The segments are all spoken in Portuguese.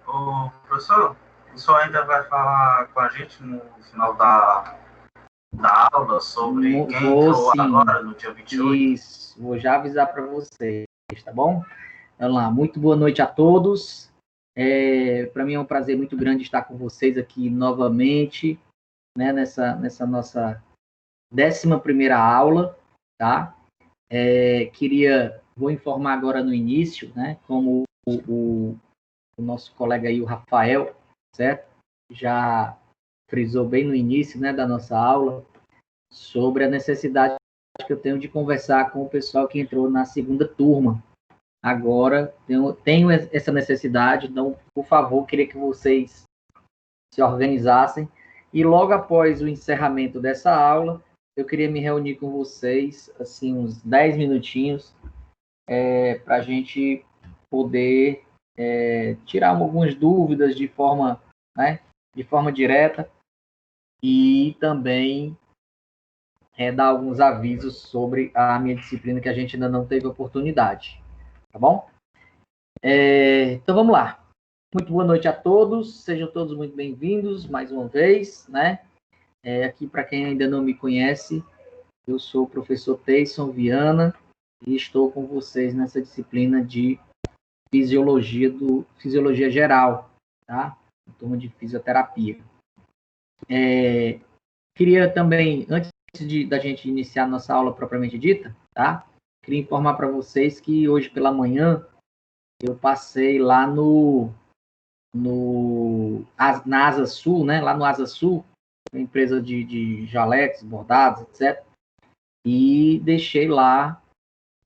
Ô, professor, o senhor ainda vai falar com a gente no final da aula sobre quem entrou sim. Agora, no dia 28? Isso, vou já avisar para vocês, tá bom? Vamos lá, muito boa noite a todos. Para mim é um prazer muito grande estar com vocês aqui novamente, né, nessa nossa 11ª aula, tá? Vou informar agora no início, né, como o nosso colega aí, o Rafael, certo? Já frisou bem no início, né, da nossa aula, sobre a necessidade que eu tenho de conversar com o pessoal que entrou na 2ª turma. Agora, tenho essa necessidade, então, por favor, queria que vocês se organizassem. E logo após o encerramento dessa aula, eu queria me reunir com vocês, assim, uns 10 minutinhos, para a gente poder tirar algumas dúvidas de forma, né, de forma direta e também dar alguns avisos sobre a minha disciplina que a gente ainda não teve oportunidade. Tá bom? Então, vamos lá. Muito boa noite a todos. Sejam todos muito bem-vindos mais uma vez, né? Aqui, para quem ainda não me conhece, eu sou o professor Teyson Viana e estou com vocês nessa disciplina de Fisiologia Geral, tá? Turma de Fisioterapia. Queria também, antes da gente iniciar a nossa aula propriamente dita, tá? Queria informar para vocês que hoje pela manhã eu passei lá na Asa Sul, né? Lá no Asa Sul, uma empresa de jalecos, bordados, etc. E deixei lá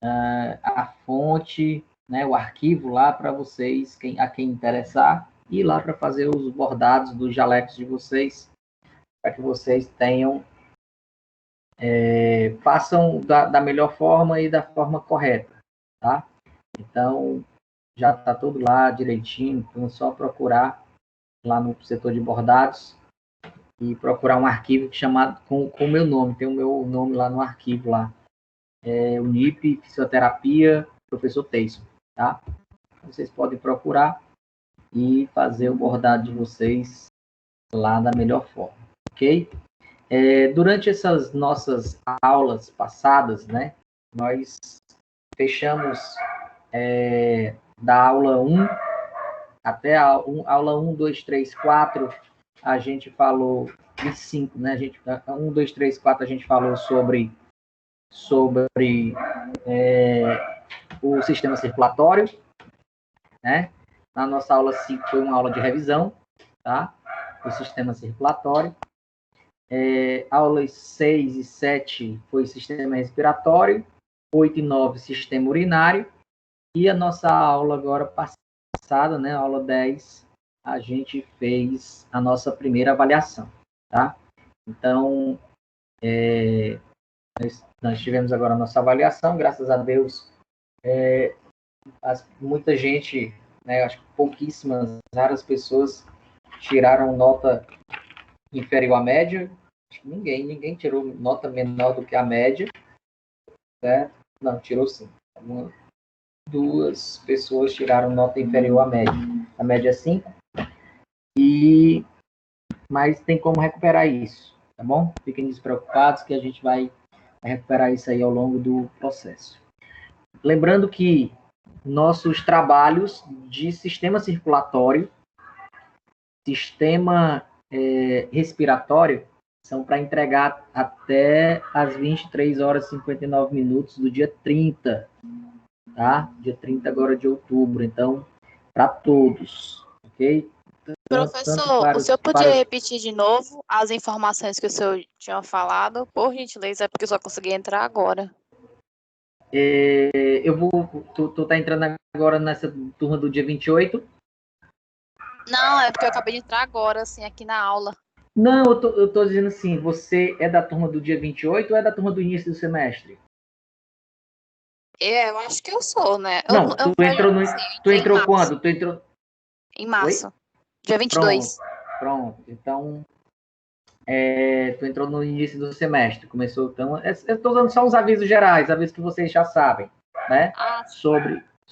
a fonte, né? O arquivo lá para vocês, a quem interessar, ir lá para fazer os bordados dos jalecos de vocês, para que vocês tenham façam da melhor forma e da forma correta, tá? Então, já está tudo lá direitinho, então é só procurar lá no setor de bordados e procurar um arquivo chamado com o meu nome, tem o meu nome lá no arquivo lá, Unip Fisioterapia Professor Teyson, tá? Vocês podem procurar e fazer o bordado de vocês lá da melhor forma, ok? Durante essas nossas aulas passadas, né, nós fechamos da aula 1 até a aula 1, 2, 3, 4, a gente falou, e 5, né, 1, 2, 3, 4, a gente falou sobre o sistema circulatório, né, na nossa aula 5 foi uma aula de revisão, tá, do sistema circulatório. Aulas 6 e 7 foi sistema respiratório, 8 e 9 sistema urinário, e a nossa aula agora passada, né, aula 10, a gente fez a nossa primeira avaliação, tá? Então, nós tivemos agora a nossa avaliação, graças a Deus, muita gente, né, acho que pouquíssimas, raras pessoas tiraram nota inferior à média. Acho que ninguém tirou nota menor do que a média, certo? Não, tirou sim. 2 pessoas tiraram nota inferior à média. A média é 5. Mas tem como recuperar isso, tá bom? Fiquem despreocupados que a gente vai recuperar isso aí ao longo do processo. Lembrando que nossos trabalhos de sistema circulatório, sistema respiratório, são para entregar até às 23 horas e 59 minutos do dia 30, tá? Dia 30 agora de outubro, então, para todos, ok? Professor, o senhor podia repetir de novo as informações que o senhor tinha falado, por gentileza, porque eu só consegui entrar agora. Tu tá entrando agora nessa turma do dia 28? Não, é porque eu acabei de entrar agora, assim, aqui na aula. Não, eu tô dizendo assim, você é da turma do dia 28 ou é da turma do início do semestre? Eu acho que eu sou, né? Não, tu entrou quando? Tu entrou... Em março. Oi? Dia 22. Pronto. Então, tu entrou no início do semestre. Começou, então... Eu estou dando só os avisos gerais, avisos que vocês já sabem, né?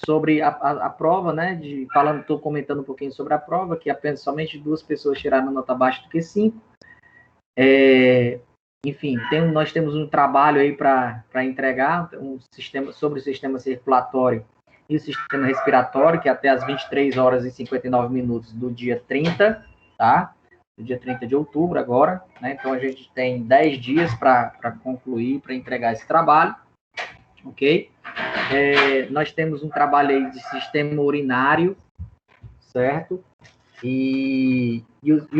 sobre a prova, né? Estou comentando um pouquinho sobre a prova, que apenas somente 2 pessoas tiraram nota abaixo do que 5. Enfim, nós temos um trabalho aí para entregar, sobre o sistema circulatório e o sistema respiratório, que é até as 23 horas e 59 minutos do dia 30, tá? Do dia 30 de outubro agora, né? Então a gente tem 10 dias para concluir, para entregar esse trabalho, ok? Nós temos um trabalho aí de sistema urinário, certo? E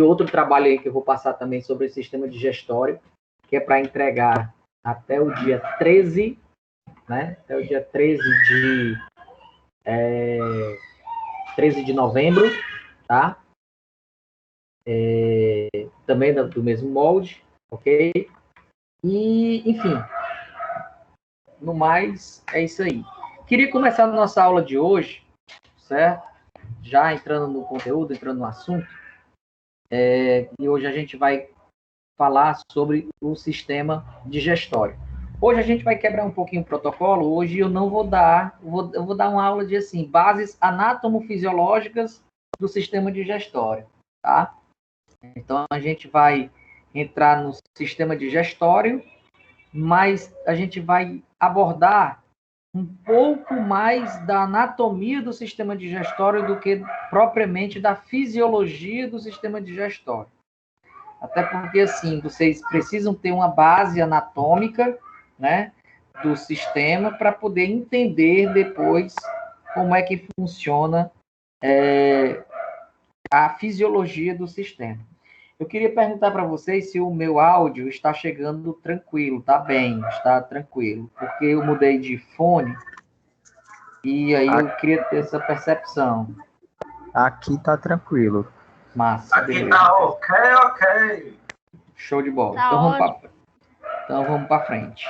outro trabalho aí que eu vou passar também sobre o sistema digestório, que é para entregar até o dia 13, né? Até o dia 13 de novembro, tá? Também do mesmo molde, ok? E, enfim, no mais, é isso aí. Queria começar a nossa aula de hoje, certo? Já entrando no conteúdo, entrando no assunto, e hoje a gente vai falar sobre o sistema digestório. Hoje a gente vai quebrar um pouquinho o protocolo. Hoje eu não vou dar, eu vou dar uma aula de assim, bases anatomofisiológicas do sistema digestório, tá? Então a gente vai entrar no sistema digestório, mas a gente vai abordar um pouco mais da anatomia do sistema digestório do que propriamente da fisiologia do sistema digestório. Até porque, assim, vocês precisam ter uma base anatômica, né, do sistema para poder entender depois como é que funciona a fisiologia do sistema. Eu queria perguntar para vocês se o meu áudio está chegando tranquilo, tá bem, está tranquilo, porque eu mudei de fone e aí eu queria ter essa percepção. Aqui tá tranquilo. Massa. Aqui beleza. tá ok. Show de bola. Tá Então vamos para frente.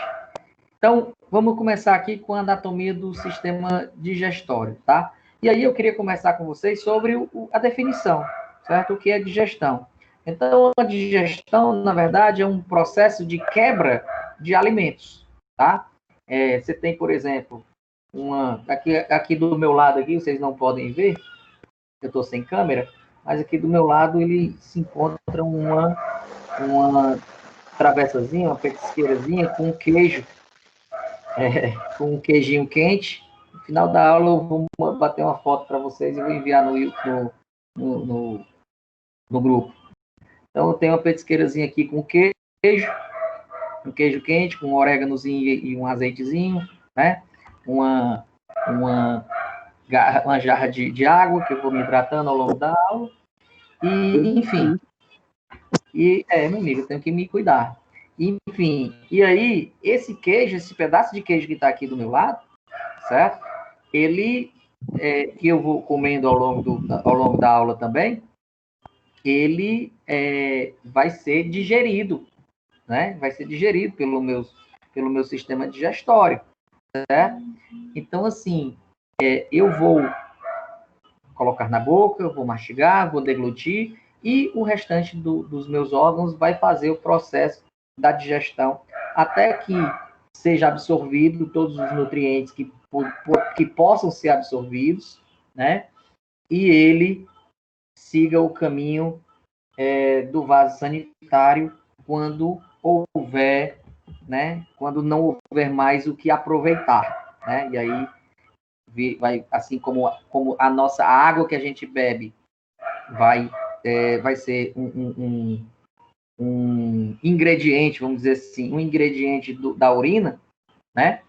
Então, vamos começar aqui com a anatomia do sistema digestório, tá? E aí eu queria começar com vocês sobre a definição, certo? O que é digestão. Então, a digestão, na verdade, é um processo de quebra de alimentos, tá? Você tem, por exemplo, aqui do meu lado aqui, vocês não podem ver, eu estou sem câmera, mas aqui do meu lado ele se encontra uma travessazinha, uma petisqueirazinha com queijo, com um queijinho quente. No final da aula eu vou bater uma foto para vocês e vou enviar no grupo. Então eu tenho uma petisqueirazinha aqui com queijo, um queijo quente, com um oréganozinho e um azeitezinho, né? Uma jarra de água, que eu vou me hidratando ao longo da aula. E, enfim. Meu amigo, eu tenho que me cuidar. Enfim, e aí, esse pedaço de queijo que está aqui do meu lado, certo? Ele, que eu vou comendo ao longo da aula também, ele vai ser digerido, né? Vai ser digerido pelo meu sistema digestório, certo? Então, assim, eu vou colocar na boca, eu vou mastigar, vou deglutir, e o restante dos meus órgãos vai fazer o processo da digestão, até que seja absorvido todos os nutrientes que possam ser absorvidos, né? E ele siga o caminho do vaso sanitário quando houver, né? Quando não houver mais o que aproveitar, né? E aí vai, assim como a nossa água que a gente bebe vai ser um ingrediente, vamos dizer assim, um ingrediente da urina, né?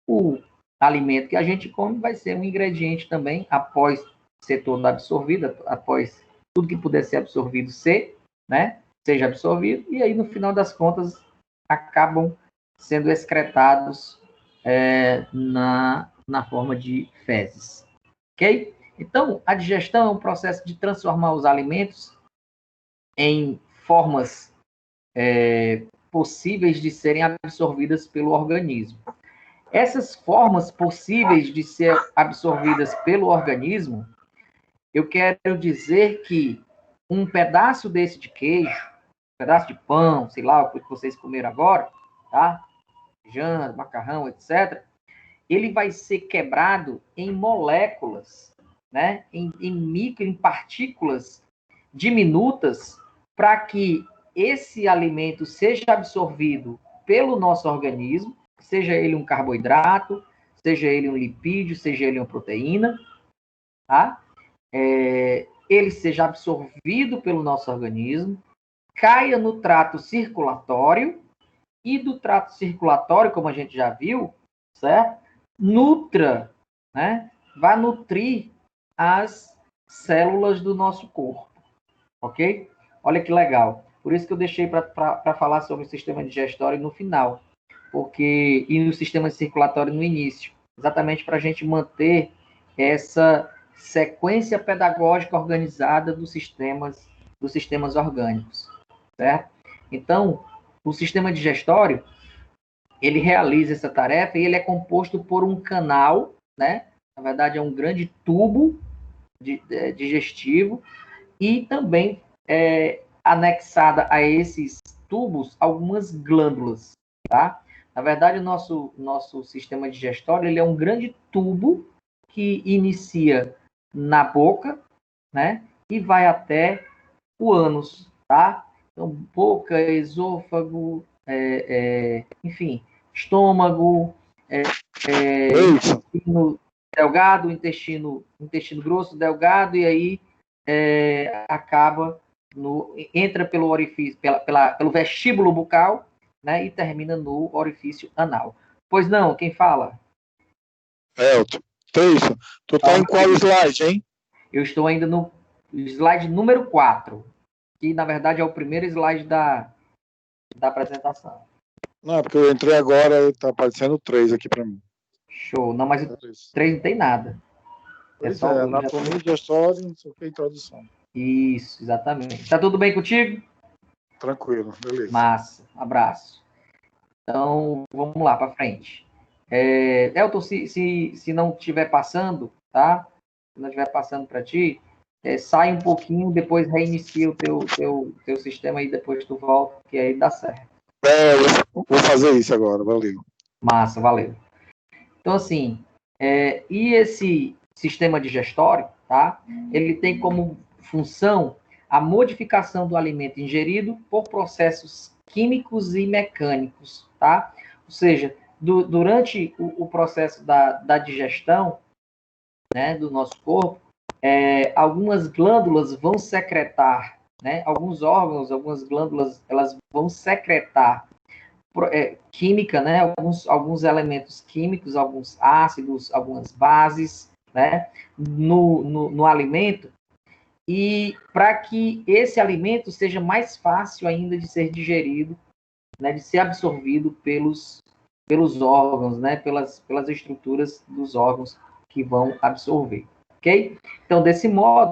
O alimento que a gente come vai ser um ingrediente também, após ser todo absorvido, após tudo que puder ser absorvido seja absorvido, e aí no final das contas acabam sendo excretados na forma de fezes, ok? Então, a digestão é um processo de transformar os alimentos em formas possíveis de serem absorvidas pelo organismo. Essas formas possíveis de ser absorvidas pelo organismo, eu quero dizer que um pedaço desse de queijo, um pedaço de pão, sei lá, o que vocês comeram agora, tá? Feijão, macarrão, etc., ele vai ser quebrado em moléculas, né? Em partículas diminutas, para que esse alimento seja absorvido pelo nosso organismo, seja ele um carboidrato, seja ele um lipídio, seja ele uma proteína, tá? Ele seja absorvido pelo nosso organismo, caia no trato circulatório, e do trato circulatório, como a gente já viu, certo? Nutra, né? Vai nutrir as células do nosso corpo, ok? Olha que legal. Por isso que eu deixei para falar sobre o sistema digestório no final, e no sistema circulatório no início, exatamente para a gente manter essa sequência pedagógica organizada dos sistemas orgânicos, certo? Então, o sistema digestório, ele realiza essa tarefa e ele é composto por um canal, né? Na verdade, é um grande tubo digestivo e também anexada a esses tubos algumas glândulas, tá? Na verdade, o nosso sistema digestório, ele é um grande tubo que inicia na boca, né? E vai até o ânus, tá? Então, boca, esôfago, enfim, estômago, intestino delgado, intestino grosso, delgado, e aí entra pelo orifício, pelo vestíbulo bucal, né, e termina no orifício anal. Pois não, quem fala? Elton. Teixo, tu tá em qual slide, hein? Eu estou ainda no slide número 4, que na verdade é o primeiro slide da apresentação. Não, porque eu entrei agora e tá aparecendo 3 aqui para mim. Show. Não, mas o 3 não tem nada. Pois é, anatomia, digestório, não sei o que, introdução. Isso, exatamente. Tá tudo bem contigo? Tranquilo, beleza. Massa, abraço. Então, vamos lá para frente. Elton, se não estiver passando, tá? Se não estiver passando para ti, sai um pouquinho, depois reinicia o teu sistema e depois tu volta, que aí dá certo. Eu vou fazer isso agora, valeu. Massa, valeu. Então, assim, e esse sistema digestório, tá? Ele tem como função a modificação do alimento ingerido por processos químicos e mecânicos, tá? Ou seja, durante o processo da digestão, né, do nosso corpo, algumas glândulas vão secretar, né? Alguns órgãos, algumas glândulas, elas vão secretar química, né? Alguns elementos químicos, alguns ácidos, algumas bases, né? No alimento, e para que esse alimento seja mais fácil ainda de ser digerido, né? De ser absorvido pelos órgãos, né? Pelas estruturas dos órgãos que vão absorver, ok? Então, desse modo,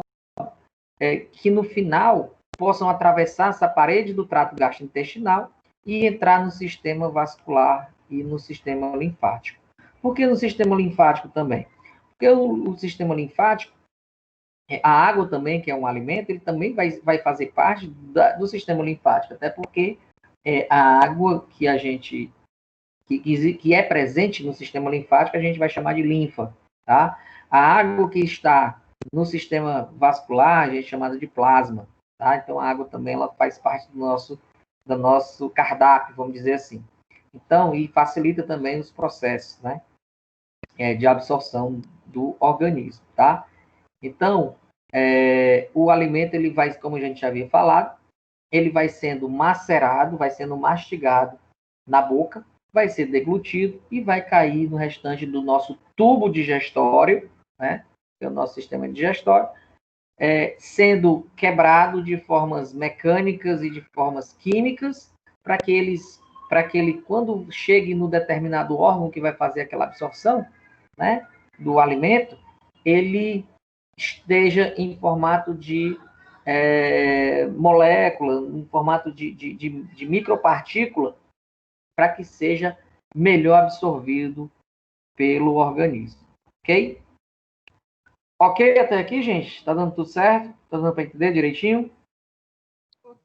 que no final possam atravessar essa parede do trato gastrointestinal e entrar no sistema vascular e no sistema linfático. Por que no sistema linfático também? Porque o sistema linfático, a água também, que é um alimento, ele também vai fazer parte do sistema linfático, até porque a água que a gente que é presente no sistema linfático, a gente vai chamar de linfa, tá? A água que está no sistema vascular, a gente chama de plasma, tá? Então, a água também ela faz parte do nosso cardápio, vamos dizer assim. Então, e facilita também os processos, né? De absorção do organismo, tá? Então, o alimento, ele vai, como a gente já havia falado, ele vai sendo macerado, vai sendo mastigado na boca, vai ser deglutido e vai cair no restante do nosso tubo digestório, né? Que é o nosso sistema digestório, sendo quebrado de formas mecânicas e de formas químicas, para que ele, quando chegue no determinado órgão que vai fazer aquela absorção, né, do alimento, ele esteja em formato de molécula, em formato de micropartícula, para que seja melhor absorvido pelo organismo. Ok? Ok até aqui, gente? Tá dando tudo certo? Tá dando para entender direitinho?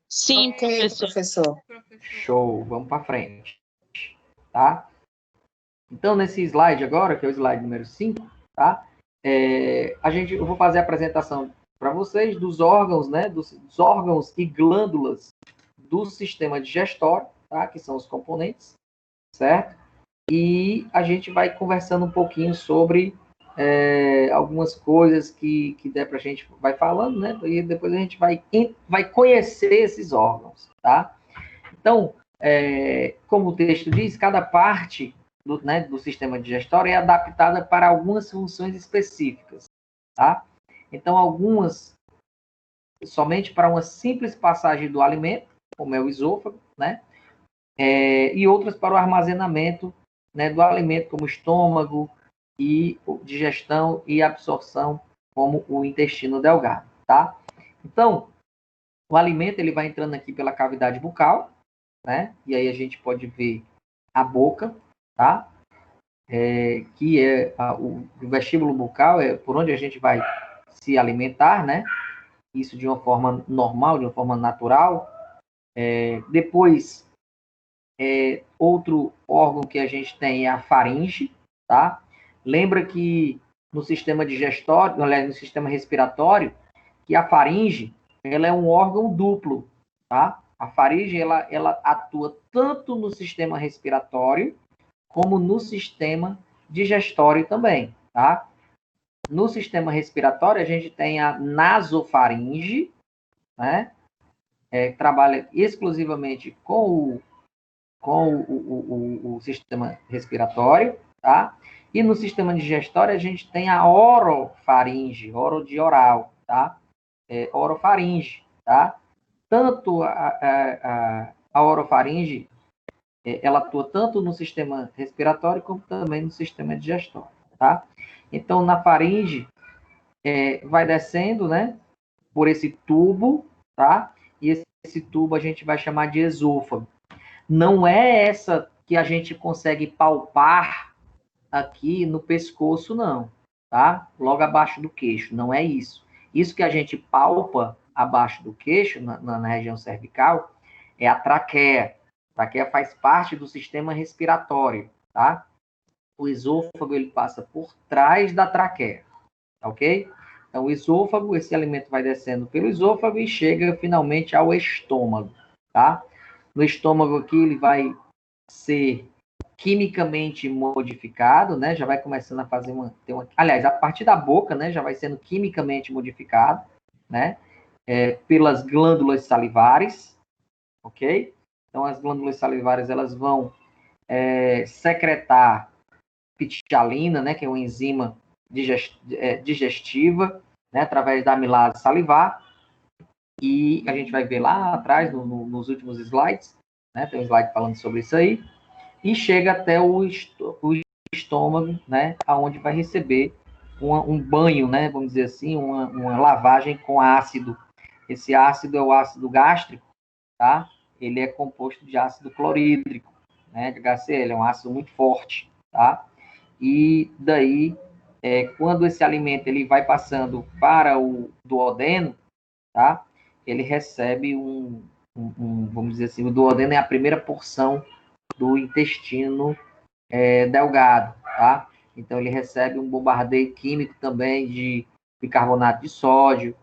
Sim, professor. Show, vamos para frente. Tá? Então, nesse slide agora, que é o slide número 5, tá? Eu vou fazer a apresentação para vocês dos órgãos, né? Dos órgãos e glândulas do sistema digestório, tá? Que são os componentes, certo? E a gente vai conversando um pouquinho sobre algumas coisas que der para a gente vai falando, né? E depois a gente vai conhecer esses órgãos, tá? Então, como o texto diz, cada parte do sistema digestório é adaptada para algumas funções específicas, tá? Então, algumas somente para uma simples passagem do alimento, como é o esôfago, né? E outras para o armazenamento, né, do alimento, como o estômago, e digestão e absorção, como o intestino delgado, tá? Então, o alimento ele vai entrando aqui pela cavidade bucal, né? E aí a gente pode ver a boca, tá? Que é o vestíbulo bucal, é por onde a gente vai se alimentar, né? Isso de uma forma normal, de uma forma natural. Depois, outro órgão que a gente tem é a faringe, tá? Lembra que no sistema digestório, aliás, no sistema respiratório, que a faringe, ela é um órgão duplo, tá? A faringe, ela atua tanto no sistema respiratório, como no sistema digestório também, tá? No sistema respiratório, a gente tem a nasofaringe, né? Que trabalha exclusivamente com o sistema respiratório, tá? E no sistema digestório, a gente tem a orofaringe, oro de oral, tá? Orofaringe, tá? Tanto a orofaringe, ela atua tanto no sistema respiratório, como também no sistema digestório, tá? Então, na faringe, vai descendo, né? Por esse tubo, tá? E esse tubo a gente vai chamar de esôfago. Não é essa que a gente consegue palpar aqui no pescoço, não, tá? Logo abaixo do queixo, não é isso. Isso que a gente palpa abaixo do queixo, na região cervical, é a traqueia. A traqueia faz parte do sistema respiratório, tá? O esôfago, ele passa por trás da traqueia, ok? Então, o esôfago, esse alimento vai descendo pelo esôfago e chega finalmente ao estômago, tá? No estômago aqui, ele vai ser quimicamente modificado, né? Já vai começando a fazer aliás, a partir da boca, né? Já vai sendo quimicamente modificado, né? Pelas glândulas salivares, ok? Então, as glândulas salivares, elas vão secretar pitialina, né? Que é uma enzima digestiva, né? Através da amilase salivar. E a gente vai ver lá atrás, nos últimos slides, né? Tem um slide falando sobre isso aí. E chega até o estômago, né? Onde vai receber um banho, né? Vamos dizer assim, uma lavagem com ácido. Esse ácido é o ácido gástrico, tá? Ele é composto de ácido clorídrico, né? De HCl, é um ácido muito forte, tá? E daí, quando esse alimento ele vai passando para o duodeno, tá? Ele recebe vamos dizer assim, o duodeno é a primeira porção do intestino delgado, tá? Então, ele recebe um bombardeio químico também de bicarbonato de sódio,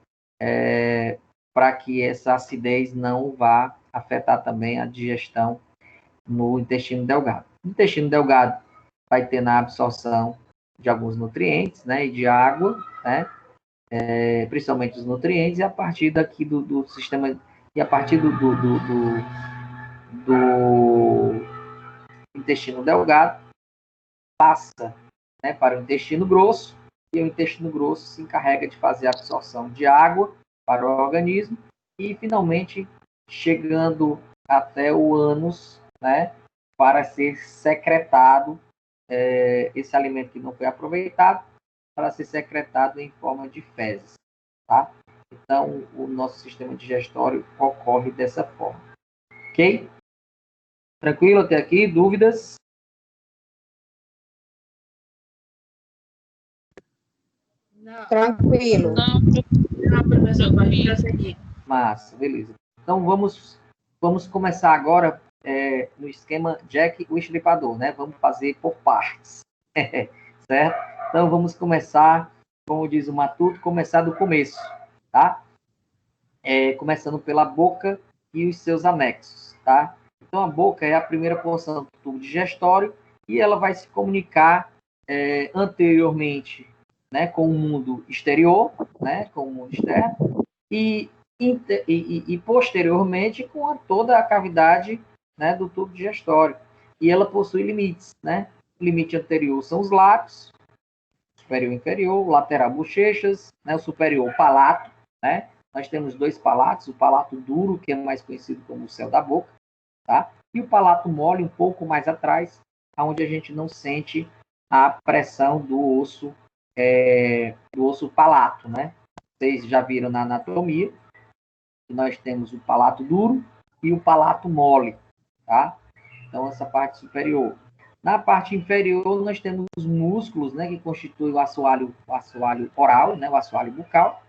para que essa acidez não vá afetar também a digestão no intestino delgado. O intestino delgado vai ter na absorção de alguns nutrientes, né, e de água, né, principalmente os nutrientes, e a partir daqui do sistema, e a partir do intestino delgado, passa, né, para o intestino grosso, e o intestino grosso se encarrega de fazer a absorção de água para o organismo, e finalmente chegando até o ânus, né, para ser secretado esse alimento que não foi aproveitado, para ser secretado em forma de fezes, tá? Então, o nosso sistema digestório ocorre dessa forma. Ok? Tranquilo até aqui? Dúvidas? Não. Tranquilo. Não, professor, pode prosseguir. Massa, beleza. Então, vamos começar agora no esquema Jack o Estripador, né? Vamos fazer por partes, certo? Então, vamos começar, como diz o Matuto, começar do começo, tá? Começando pela boca e os seus anexos, tá? Então, a boca é a primeira porção do tubo digestório e ela vai se comunicar anteriormente, né, com o mundo exterior, né, com o mundo externo, e posteriormente com toda a cavidade, né, do tubo digestório. E ela possui limites, né? O limite anterior são os lábios, superior e inferior, lateral bochechas, né, o superior palato, né? Nós temos dois palatos, o palato duro, que é mais conhecido como o céu da boca, tá? E o palato mole, um pouco mais atrás, onde a gente não sente a pressão do osso palato, né? Vocês já viram na anatomia que nós temos o palato duro e o palato mole, tá? Então, essa parte superior. Na parte inferior, nós temos os músculos, né, que constituem o assoalho oral, né, o assoalho bucal,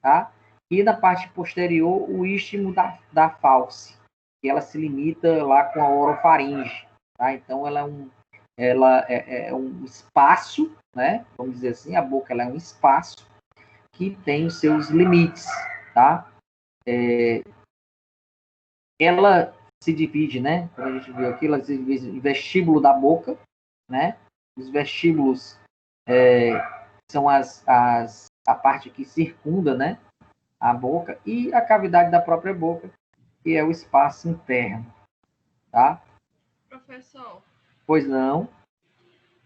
tá? E na parte posterior, o istmo da fauce, que ela se limita lá com a orofaringe, tá? Então, ela é um espaço, né? Vamos dizer assim, a boca ela é um espaço que tem os seus limites, tá? Ela se divide, né? Como a gente viu aqui, ela se divide em vestíbulo da boca, né? Os vestíbulos são a parte que circunda, né, a boca, e a cavidade da própria boca, que é o espaço interno, tá? Professor, Pois não.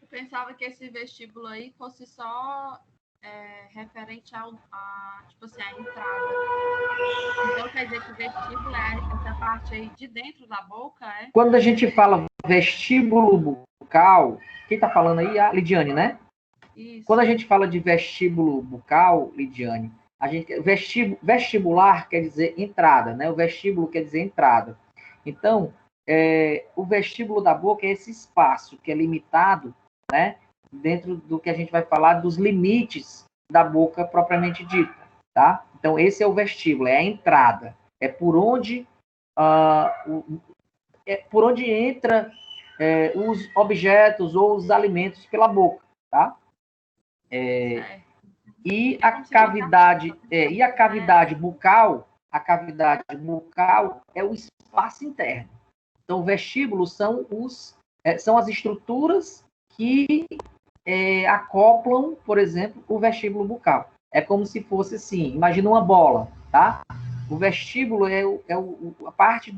eu pensava que esse vestíbulo aí fosse só referente tipo assim, a entrada. Então quer dizer que o vestíbulo é essa parte aí de dentro da boca, é? Quando a gente fala vestíbulo bucal, quem está falando aí? A Lidiane, né? Isso. Quando a gente fala de vestíbulo bucal, Lidiane, vestibular quer dizer entrada, né? O vestíbulo quer dizer entrada. Então, o vestíbulo da boca é esse espaço que é limitado, né? Dentro do que a gente vai falar dos limites da boca propriamente dita, tá? Então, esse é o vestíbulo, é a entrada. É por onde entra os objetos ou os alimentos pela boca, tá? E a cavidade bucal, é o espaço interno. Então, vestíbulos são as estruturas que acoplam, por exemplo, o vestíbulo bucal. É como se fosse assim, imagina uma bola, tá? O vestíbulo é a parte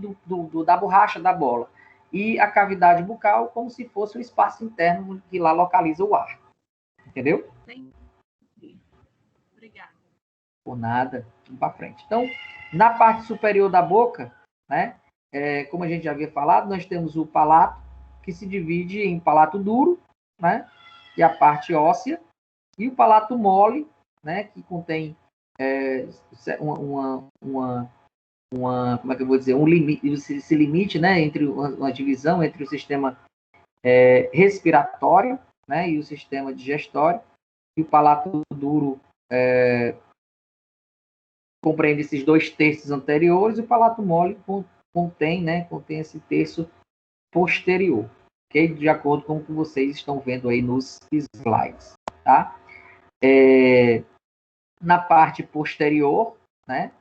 da borracha da bola. E a cavidade bucal como se fosse o espaço interno que lá localiza o ar. Entendeu? Entendi. Obrigada. Por nada, vamos para frente. Então, na parte superior da boca, né, como a gente já havia falado, nós temos o palato, que se divide em palato duro, né, e a parte óssea, e o palato mole, né, que contém como é que eu vou dizer, um limite, esse limite, né, entre uma divisão entre o sistema respiratório, né, e o sistema digestório, e o palato duro compreende esses 2 terços anteriores, e o palato mole contém esse terço posterior, ok? De acordo com o que vocês estão vendo aí nos slides, tá? Na parte posterior, né?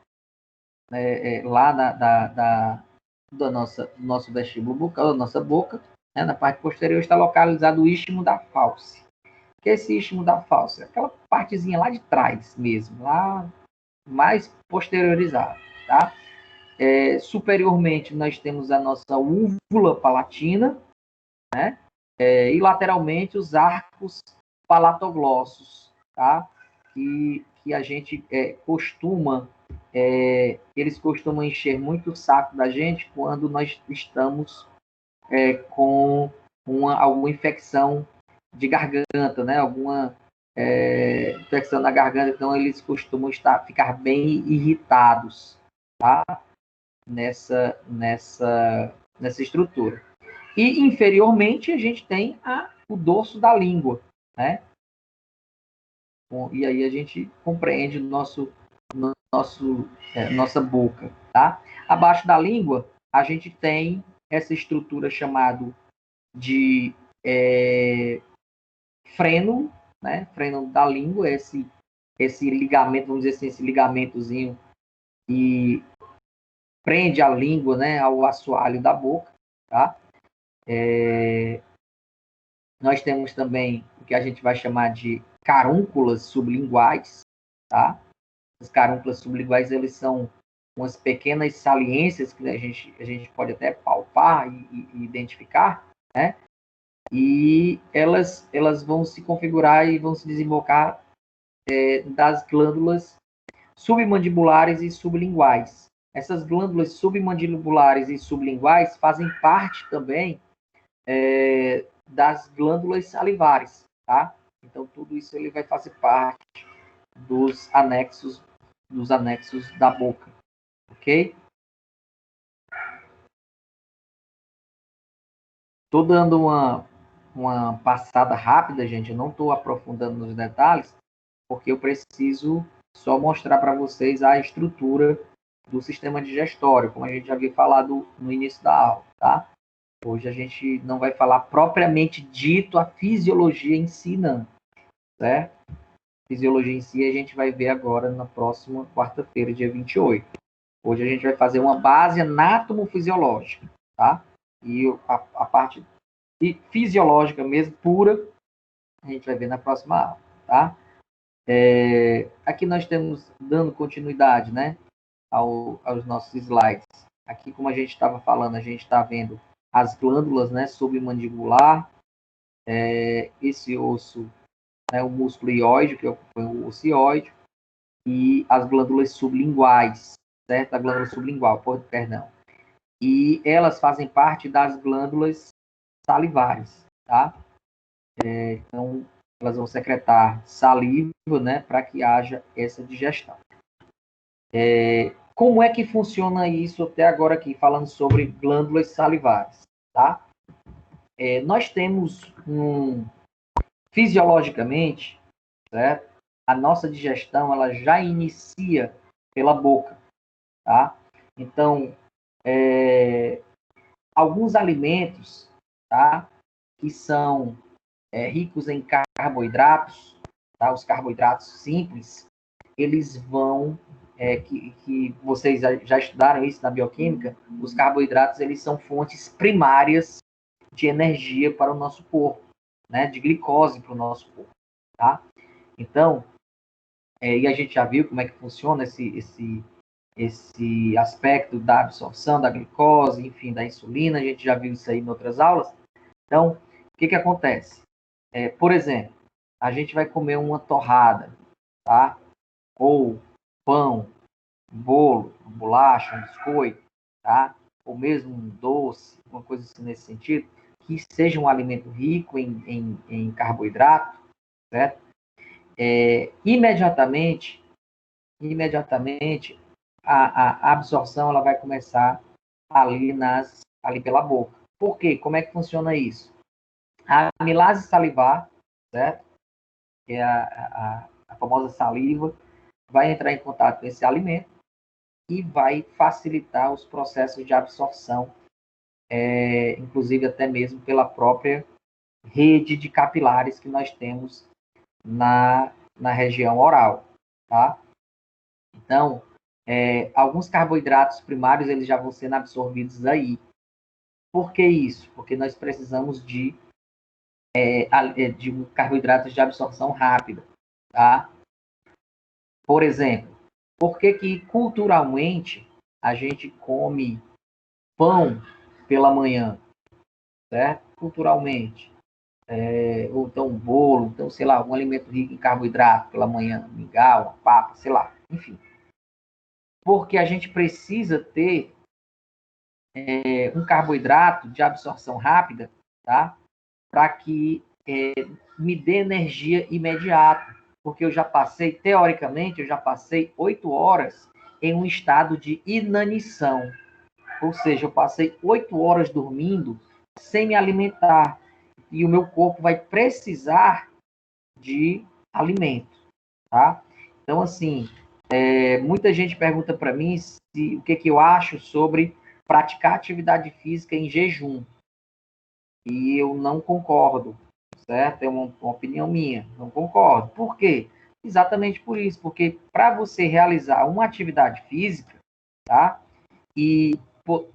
Lá do nosso vestíbulo bucal, da nossa boca, né? Na parte posterior está localizado o istmo da fauce. O que é esse istmo da fauce? Aquela partezinha lá de trás mesmo, lá mais posteriorizada, tá? Superiormente, nós temos a nossa úvula palatina, né? E lateralmente os arcos palatoglossos, tá? Que a gente eles costumam encher muito o saco da gente quando nós estamos com alguma infecção de garganta, né? Alguma infecção na garganta, então eles costumam ficar bem irritados, tá? Nessa estrutura. E inferiormente a gente tem o dorso da língua, né? E aí a gente compreende nossa boca, tá? Abaixo da língua a gente tem essa estrutura chamada de freno, né? Freno da língua, esse ligamento, vamos dizer assim, esse ligamentozinho que prende a língua, né, ao assoalho da boca, tá? Nós temos também o que a gente vai chamar de carúnculas sublinguais, tá? As carúnculas sublinguais, eles são umas pequenas saliências que a gente pode até palpar e identificar, né? E elas vão se configurar e vão se desembocar das glândulas submandibulares e sublinguais. Essas glândulas submandibulares e sublinguais fazem parte também das glândulas salivares, tá? Então, tudo isso ele vai fazer parte dos anexos da boca, ok? Estou dando uma passada rápida, gente, eu não estou aprofundando nos detalhes, porque eu preciso só mostrar para vocês a estrutura do sistema digestório, como a gente já havia falado no início da aula, tá? Hoje a gente não vai falar propriamente dito a fisiologia em si, não, certo? Fisiologia em si a gente vai ver agora na próxima quarta-feira, dia 28. Hoje a gente vai fazer uma base anatomofisiológica, tá? E a parte fisiológica mesmo, pura, a gente vai ver na próxima aula, tá? Aqui nós temos, dando continuidade, né, aos nossos slides. Aqui, como a gente estava falando, a gente está vendo as glândulas, né, submandibular, esse osso, né, o músculo ióide, que é o osso ióide, e as glândulas sublinguais, certo? A glândula sublingual, perdão. E elas fazem parte das glândulas salivares, tá? Então, elas vão secretar saliva, né, para que haja essa digestão. Como é que funciona isso até agora aqui, falando sobre glândulas salivares, tá? Nós temos, fisiologicamente, certo? A nossa digestão, ela já inicia pela boca, tá? Então, alguns alimentos, tá, que são ricos em carboidratos, tá? Os carboidratos simples, eles vão, que vocês já estudaram isso na bioquímica, os carboidratos, eles são fontes primárias de energia para o nosso corpo, né? De glicose para o nosso corpo, tá? Então, e a gente já viu como é que funciona esse aspecto da absorção da glicose, enfim, da insulina, a gente já viu isso aí em outras aulas. Então, o que acontece? Por exemplo, a gente vai comer uma torrada, tá? Ou pão, bolo, bolacha, um biscoito, tá? Ou mesmo um doce, uma coisa assim nesse sentido, que seja um alimento rico em carboidrato, certo? Imediatamente, a absorção ela vai começar ali pela boca. Por quê? Como é que funciona isso? A amilase salivar, certo? Que é a famosa saliva, vai entrar em contato com esse alimento e vai facilitar os processos de absorção, inclusive até mesmo pela própria rede de capilares que nós temos na região oral, tá? Então, alguns carboidratos primários eles já vão sendo absorvidos aí. Por que isso? Porque nós precisamos de carboidratos de absorção rápida, tá? Por exemplo, por que culturalmente a gente come pão pela manhã, certo? Culturalmente. Ou então um bolo, então, sei lá, algum alimento rico em carboidrato pela manhã, mingau, papa, sei lá, enfim. Porque a gente precisa ter um carboidrato de absorção rápida, tá? Para que me dê energia imediata. Porque eu já passei, teoricamente, 8 horas em um estado de inanição. Ou seja, eu passei 8 horas dormindo sem me alimentar. E o meu corpo vai precisar de alimento, tá? Então, assim, muita gente pergunta para mim o que eu acho sobre praticar atividade física em jejum. E eu não concordo, certo? É uma opinião minha, não concordo. Por quê? Exatamente por isso, porque para você realizar uma atividade física, tá? E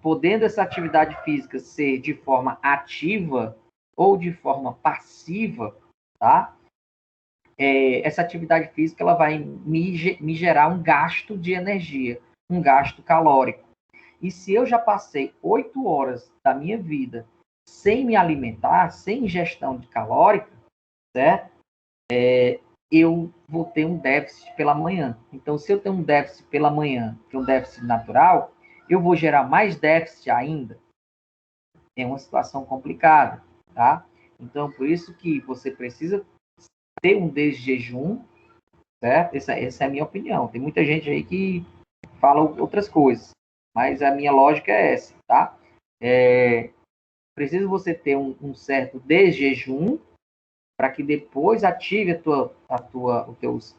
podendo essa atividade física ser de forma ativa ou de forma passiva, tá? Essa atividade física ela vai me gerar um gasto de energia, um gasto calórico. E se eu já passei 8 horas da minha vida sem me alimentar, sem ingestão de calórica, certo? Eu vou ter um déficit pela manhã. Então, se eu tenho um déficit pela manhã, que é um déficit natural, eu vou gerar mais déficit ainda. É uma situação complicada, tá? Então, por isso que você precisa ter um desjejum, certo? Essa é a minha opinião. Tem muita gente aí que fala outras coisas, mas a minha lógica é essa, tá? Precisa você ter um certo desjejum para que depois ative os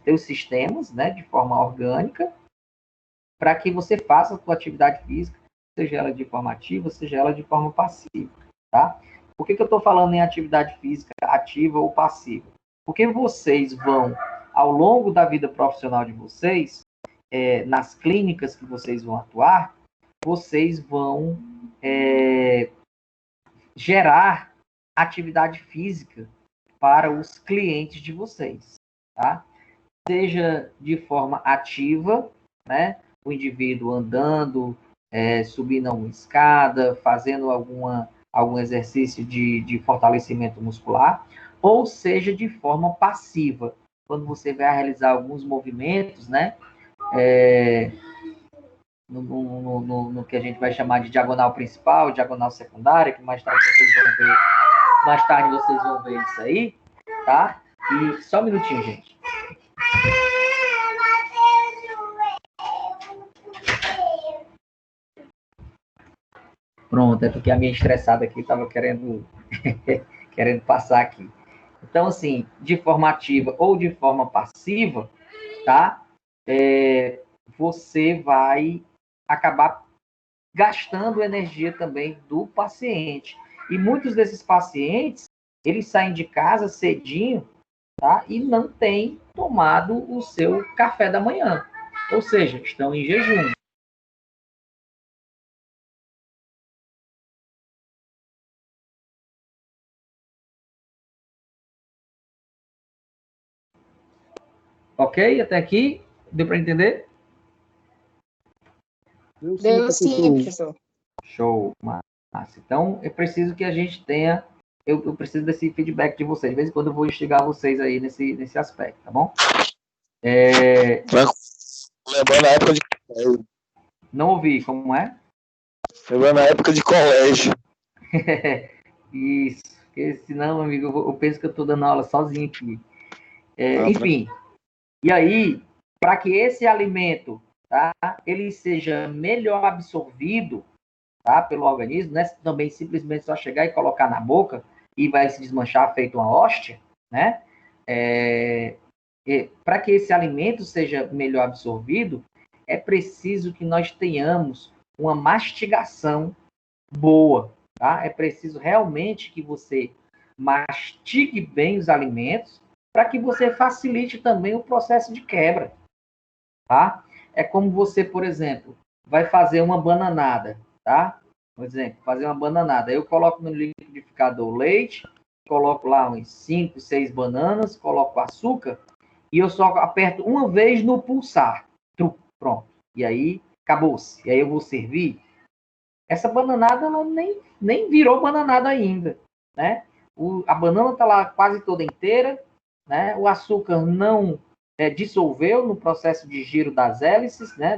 teus sistemas, né, de forma orgânica, para que você faça a tua atividade física, seja ela de forma ativa, seja ela de forma passiva, tá? Por que eu estou falando em atividade física ativa ou passiva? Porque vocês vão, ao longo da vida profissional de vocês, nas clínicas que vocês vão atuar, vocês vão gerar atividade física para os clientes de vocês, tá? Seja de forma ativa, né? O indivíduo andando, subindo uma escada, fazendo algum exercício de fortalecimento muscular, ou seja de forma passiva, quando você vai realizar alguns movimentos, né? No que a gente vai chamar de diagonal principal, diagonal secundária, que mais tarde vocês vão ver isso aí, tá? E só um minutinho, gente. Pronto, é porque a minha estressada aqui estava querendo passar aqui. Então, assim, de forma ativa ou de forma passiva, tá? Você vai acabar gastando energia também do paciente. E muitos desses pacientes, eles saem de casa cedinho, tá? E não têm tomado o seu café da manhã. Ou seja, estão em jejum. Ok? Até aqui? Deu para entender? Deu sim, professor. Show, massa. Então, eu preciso que a gente tenha... Eu preciso desse feedback de vocês. De vez em quando eu vou instigar vocês aí nesse aspecto, tá bom? Lembrando a época de colégio. Não ouvi, como é? Lembrando a época de colégio. Isso. Porque senão, amigo, eu penso que eu estou dando aula sozinho aqui. Enfim. E aí, para que esse alimento, tá, ele seja melhor absorvido, tá, pelo organismo, não é também simplesmente só chegar e colocar na boca e vai se desmanchar feito uma hóstia, né? Para que esse alimento seja melhor absorvido, é preciso que nós tenhamos uma mastigação boa, tá? É preciso realmente que você mastigue bem os alimentos para que você facilite também o processo de quebra, tá? É como você, por exemplo, vai fazer uma bananada, tá? Por exemplo, fazer uma bananada. Eu coloco no liquidificador leite, coloco lá uns 5, 6 bananas, coloco açúcar e eu só aperto uma vez no pulsar. Pronto. E aí, acabou-se. E aí eu vou servir. Essa bananada ela nem virou bananada ainda, né? A banana está lá quase toda inteira, né? O açúcar não dissolveu no processo de giro das hélices, né?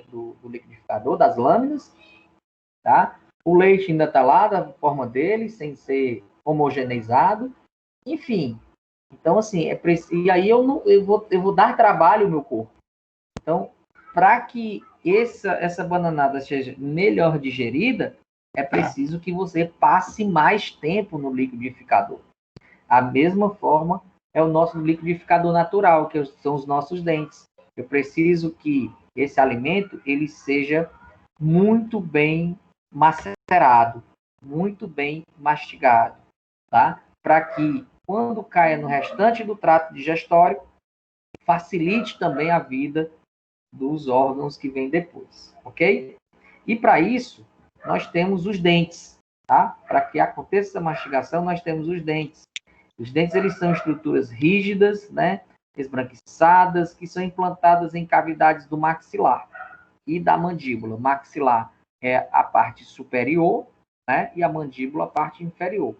Do liquidificador, das lâminas, tá? O leite ainda está lá da forma dele, sem ser homogeneizado. Enfim, então assim, e aí eu vou dar trabalho ao meu corpo. Então, para que essa bananada seja melhor digerida, é preciso que você passe mais tempo no liquidificador. A mesma forma é o nosso liquidificador natural, que são os nossos dentes. Eu preciso que esse alimento ele seja muito bem macerado, muito bem mastigado, tá? Para que, quando caia no restante do trato digestório, facilite também a vida dos órgãos que vêm depois, ok? E para isso, nós temos os dentes, tá? Para que aconteça essa mastigação, nós temos os dentes. Os dentes, eles são estruturas rígidas, né? Esbranquiçadas, que são implantadas em cavidades do maxilar e da mandíbula. Maxilar é a parte superior, né? E a mandíbula a parte inferior.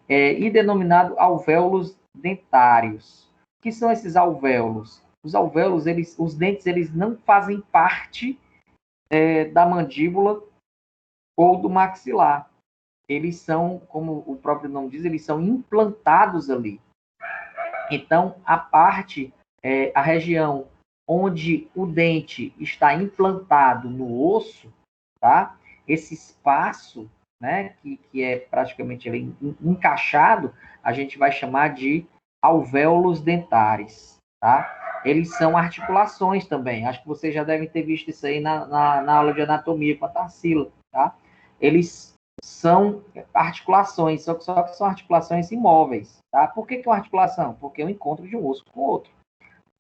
E denominado alvéolos dentários. O que são esses alvéolos? Os alvéolos, os dentes, eles não fazem parte da mandíbula ou do maxilar. Eles são, como o próprio nome diz, eles são implantados ali. Então, a região onde o dente está implantado no osso, tá? Esse espaço, né, que é praticamente ele encaixado, a gente vai chamar de alvéolos dentáres, tá? Eles são articulações também. Acho que vocês já devem ter visto isso aí na aula de anatomia com a Tarsila, tá? Eles são articulações, só que são articulações imóveis, tá? Por que é uma articulação? Porque é o encontro de um osso com o outro.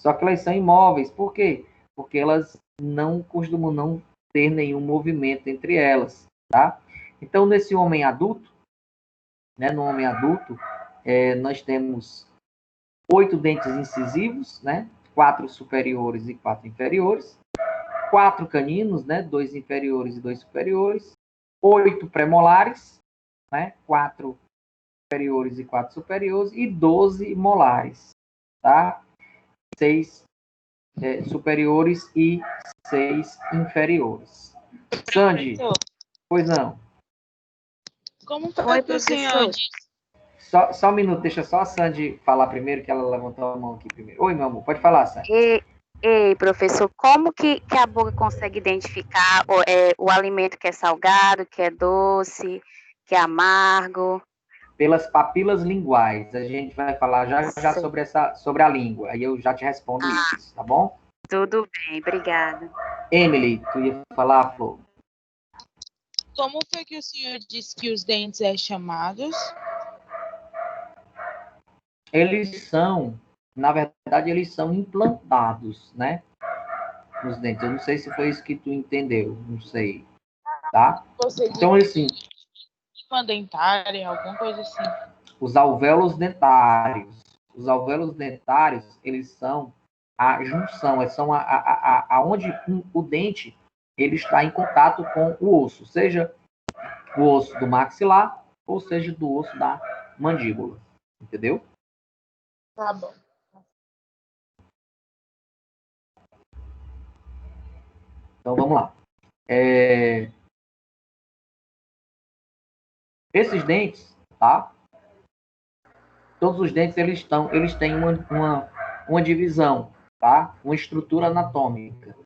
Só que elas são imóveis. Por quê? Porque elas não costumam não ter nenhum movimento entre elas, tá? Então, nesse homem adulto, né, no homem adulto, nós temos 8 dentes incisivos, né? 4 superiores e 4 inferiores. 4 caninos, né? 2 inferiores e 2 superiores. 8 premolares, né? 4 inferiores e 4 superiores. E 12 molares, tá? 6 superiores e 6 inferiores. Sandy, pois não. Como foi que o senhor disse? Só um minuto, deixa só a Sandy falar primeiro, que ela levantou a mão aqui primeiro. Oi, meu amor, pode falar, Sandy. Ei, professor, como que a boca consegue identificar o alimento que é salgado, que é doce, que é amargo? Pelas papilas linguais. A gente vai falar já sobre a língua. Aí eu já te respondo isso, tá bom? Tudo bem, obrigada. Emily, tu ia falar, Flor? Como foi que o senhor disse que os dentes é chamados? Eles são, na verdade, eles são implantados, né? Nos dentes. Eu não sei se foi isso que tu entendeu, não sei, tá? Então, assim, uma dentária, alguma coisa assim. Os alvéolos dentários. Os alvéolos dentários, eles são a junção, são aonde o dente ele está em contato com o osso, seja o osso do maxilar ou seja do osso da mandíbula, entendeu? Tá bom. Então vamos lá. Esses dentes, tá? Todos os dentes eles têm uma divisão, tá? Uma estrutura anatômica.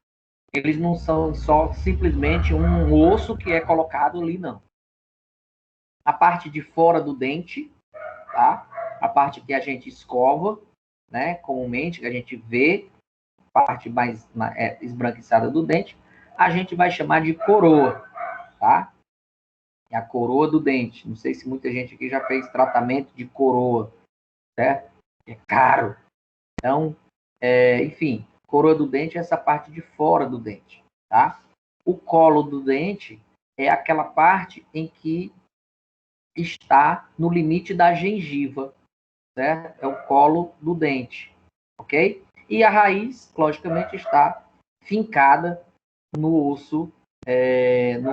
Eles não são só simplesmente um osso que é colocado ali, não. A parte de fora do dente, tá? A parte que a gente escova, né? Comumente, que a gente vê, a parte mais esbranquiçada do dente, a gente vai chamar de coroa, tá? É a coroa do dente. Não sei se muita gente aqui já fez tratamento de coroa, certo? É caro. Então, enfim, coroa do dente é essa parte de fora do dente, tá? O colo do dente é aquela parte em que está no limite da gengiva, certo? É o colo do dente, ok? E a raiz, logicamente, está fincada no osso,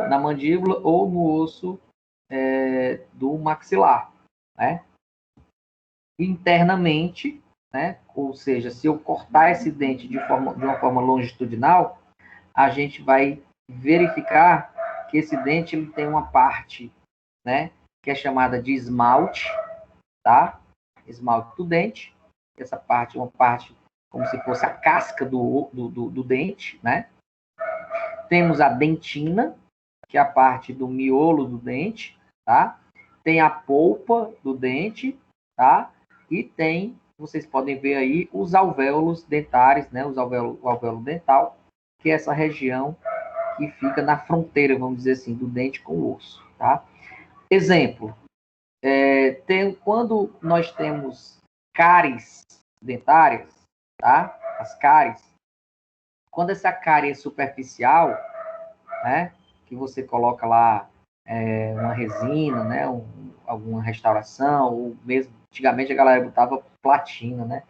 na mandíbula ou no osso do maxilar, né? Internamente, né? Ou seja, se eu cortar esse dente de uma forma longitudinal, a gente vai verificar que esse dente ele tem uma parte, né, que é chamada de esmalte, tá? Esmalte do dente. Essa parte é uma parte como se fosse a casca do dente, né? Temos a dentina, que é a parte do miolo do dente, tá? Tem a polpa do dente, tá? E tem, vocês podem ver aí, os alvéolos dentários, né? O alvéolo dental, que é essa região que fica na fronteira, vamos dizer assim, do dente com o osso, tá? Exemplo, quando nós temos cáries dentárias, tá? As cáries, quando essa cárie é superficial, né? Que você coloca lá uma resina, né? Alguma restauração, ou mesmo, antigamente a galera botava platina, né?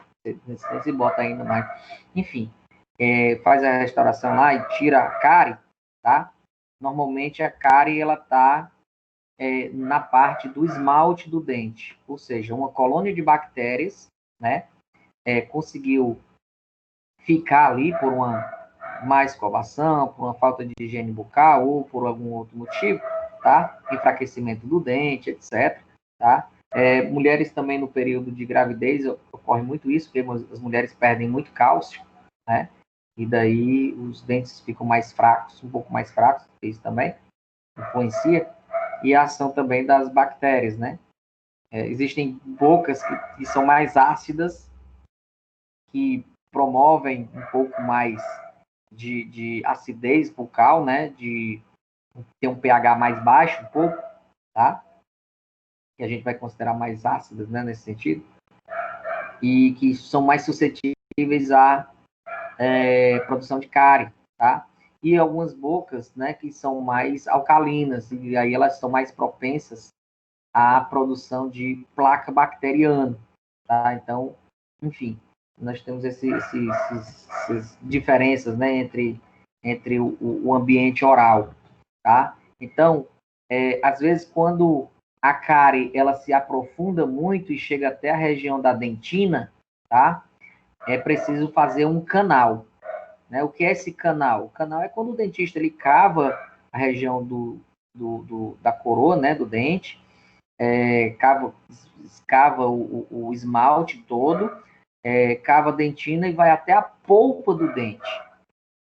Não se bota ainda mais. Enfim, faz a restauração lá e tira a cárie, tá? Normalmente a cárie, ela tá na parte do esmalte do dente, ou seja, uma colônia de bactérias, né? Conseguiu ficar ali por uma má escovação, por uma falta de higiene bucal ou por algum outro motivo, tá? Enfraquecimento do dente, etc, tá? Mulheres também no período de gravidez ocorre muito isso, porque as mulheres perdem muito cálcio, né? E daí os dentes ficam mais fracos, um pouco mais fracos, isso também influencia, e a ação também das bactérias, né? Existem bocas que são mais ácidas, que promovem um pouco mais de acidez bucal, né? De ter um pH mais baixo, um pouco, tá? Que a gente vai considerar mais ácidas, né? Nesse sentido. E que são mais suscetíveis à produção de cárie, tá? E algumas bocas, né? Que são mais alcalinas, e aí elas são mais propensas à produção de placa bacteriana, tá? Então, enfim, nós temos essas diferenças, né, entre o ambiente oral, tá? Então, às vezes, quando a cárie, ela se aprofunda muito e chega até a região da dentina, tá? É preciso fazer um canal, né? O que é esse canal? O canal é quando o dentista, ele cava a região da coroa, né, do dente, escava o esmalte todo, cava a dentina e vai até a polpa do dente.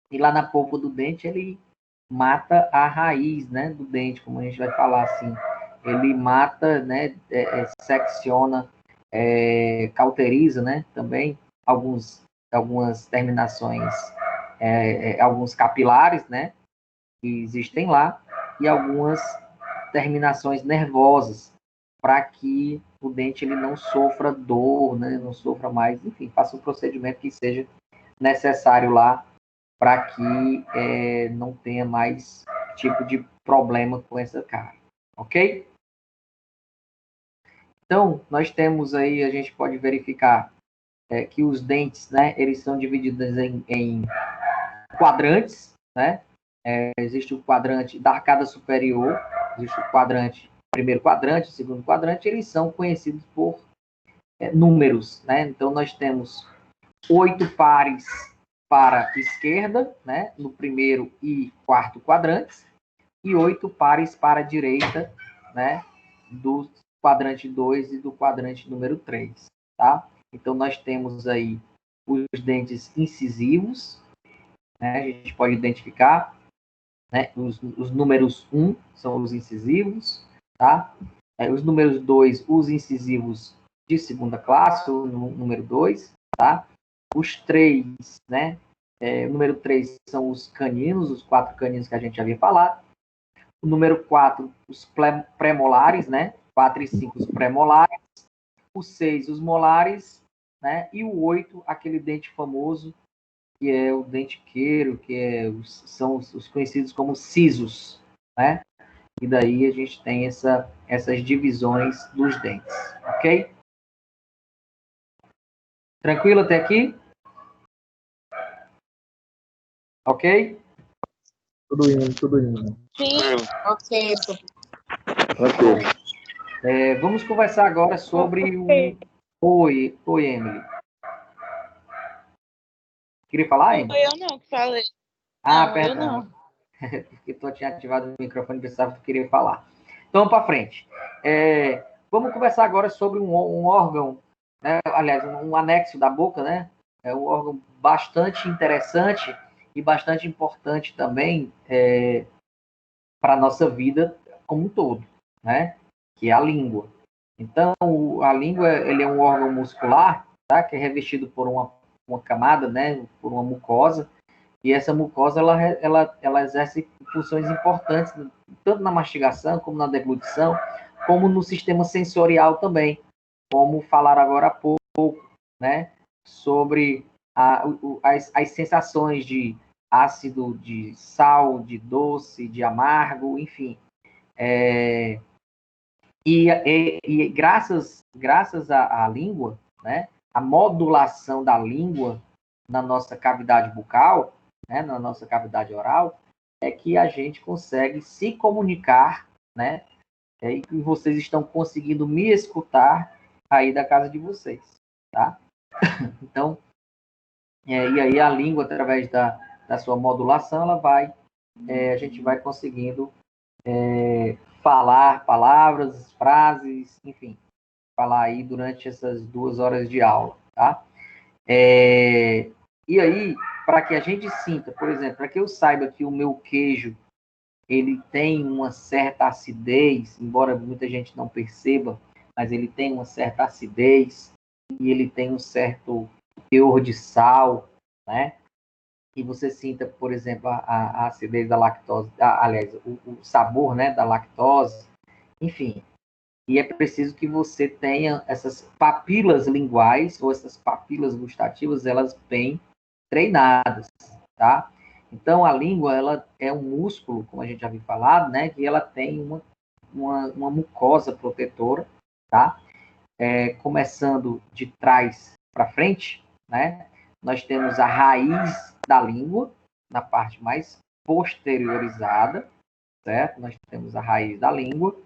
E lá na polpa do dente ele mata a raiz, né, do dente, como a gente vai falar assim. Ele mata, né, secciona, cauteriza, né, também algumas terminações, alguns capilares, né, que existem lá, e algumas terminações nervosas, para que o dente ele não sofra dor, né, não sofra mais, enfim, faça um procedimento que seja necessário lá para que não tenha mais tipo de problema com essa cárie, ok? Então, nós temos aí, a gente pode verificar que os dentes, né, eles são divididos em quadrantes, né? Existe o quadrante da arcada superior, existe o primeiro quadrante, segundo quadrante, eles são conhecidos por números, né? Então, nós temos 8 pares para a esquerda, né? No primeiro e quarto quadrantes, e 8 pares para a direita, né? Do quadrante 2 e do quadrante número 3, tá? Então, nós temos aí os dentes incisivos, né? A gente pode identificar, né? Os números 1 são os incisivos, tá? Os números 2, os incisivos de segunda classe, o número 2, tá? Os 3, né? O número 3 são os caninos, os 4 caninos que a gente havia falado. O número 4, os premolares, né? 4 e 5, os premolares. O 6, os molares, né? E o 8, aquele dente famoso, que é o dentiqueiro, que são os conhecidos como sisos, né? E daí a gente tem essas divisões dos dentes, ok? Tranquilo até aqui? Ok? Tudo indo. Sim. Ok. Tranquilo. Vamos conversar agora sobre o... Oi, Emily. Queria falar, Emily? Foi eu não que falei. Ah, não, perdão. eu não. Porque tu tinha ativado o microfone e pensava que tu queria falar. Então, para frente. Vamos conversar agora sobre um órgão, né? Aliás, um anexo da boca, né? É um órgão bastante interessante e bastante importante também para a nossa vida como um todo, né? Que é a língua. Então, a língua, ele é um órgão muscular, tá? Que é revestido por uma camada, né? Por uma mucosa, E essa mucosa, ela exerce funções importantes, tanto na mastigação, como na deglutição, como no sistema sensorial também, como falaram agora há pouco, né, sobre as sensações de ácido, de sal, de doce, de amargo, enfim. E graças à língua, né, a modulação da língua na nossa cavidade bucal, né, na nossa cavidade oral, é que a gente consegue se comunicar, né, e vocês estão conseguindo me escutar aí da casa de vocês, tá? Então, e aí a língua, através da sua modulação, ela vai, a gente vai conseguindo falar palavras, frases, enfim, falar aí durante essas 2 horas de aula, tá? E aí, para que a gente sinta, por exemplo, para que eu saiba que o meu queijo, ele tem uma certa acidez, embora muita gente não perceba, mas ele tem uma certa acidez, e ele tem um certo teor de sal, né? E você sinta, por exemplo, a acidez da lactose, aliás, o sabor, né, da lactose, enfim. E é preciso que você tenha essas papilas linguais, ou essas papilas gustativas, elas bem treinadas, tá? Então, a língua, ela é um músculo, como a gente já viu falado, né, que ela tem uma mucosa protetora, tá? Começando de trás para frente, né? Nós temos a raiz da língua, na parte mais posteriorizada, certo? Nós temos a raiz da língua.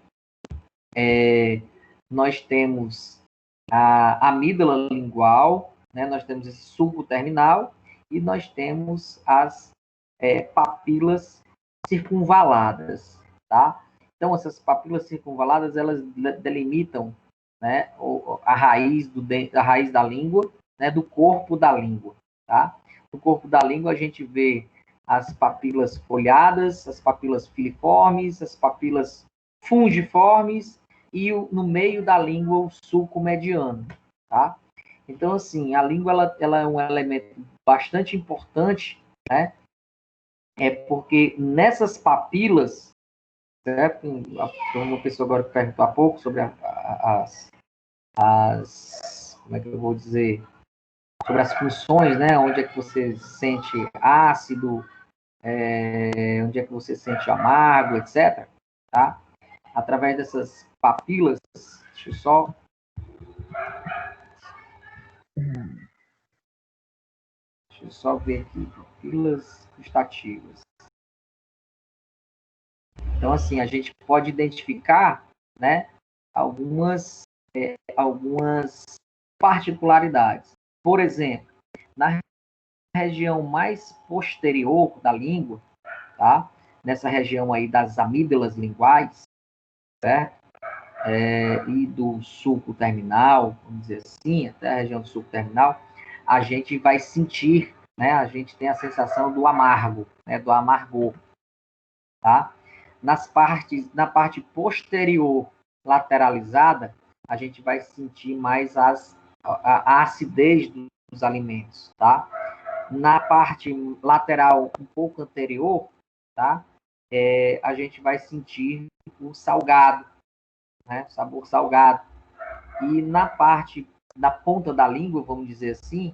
Nós temos a amígdala lingual, né? Nós temos esse sulco terminal e nós temos as papilas circunvaladas, tá? Então, essas papilas circunvaladas, elas delimitam, né, a raiz da língua, né, do corpo da língua, tá? No corpo da língua, a gente vê as papilas folhadas, as papilas filiformes, as papilas fungiformes e no meio da língua o sulco mediano, tá? Então, assim, a língua ela é um elemento bastante importante, né? Porque nessas papilas, certo? Uma pessoa agora que perguntou há pouco sobre como é que eu vou dizer, sobre as funções, né? Onde é que você sente ácido, onde é que você sente amargo, etc. Tá? Através dessas papilas, deixa eu só ver aqui, papilas gustativas. Então, assim, a gente pode identificar, né, algumas particularidades. Por exemplo, na região mais posterior da língua, tá? Nessa região aí das amígdalas linguais, certo? E do sulco terminal, vamos dizer assim, até a região do sulco terminal, a gente vai sentir, né? A gente tem a sensação do amargo, né? Do amargor, tá? Na parte posterior lateralizada, a gente vai sentir mais a acidez dos alimentos, tá? Na parte lateral, um pouco anterior, tá? A gente vai sentir o salgado, né? Sabor salgado. E na ponta da língua, vamos dizer assim,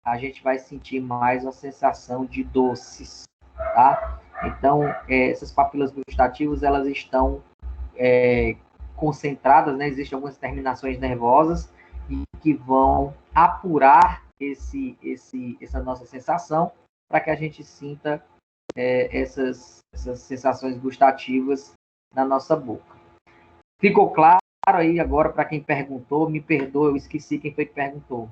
a gente vai sentir mais a sensação de doces, tá? Então, essas papilas gustativas, elas estão concentradas, né? Existem algumas terminações nervosas e que vão apurar essa nossa sensação para que a gente sinta essas sensações gustativas na nossa boca. Ficou claro aí agora para quem perguntou? Me perdoa, eu esqueci quem foi que perguntou.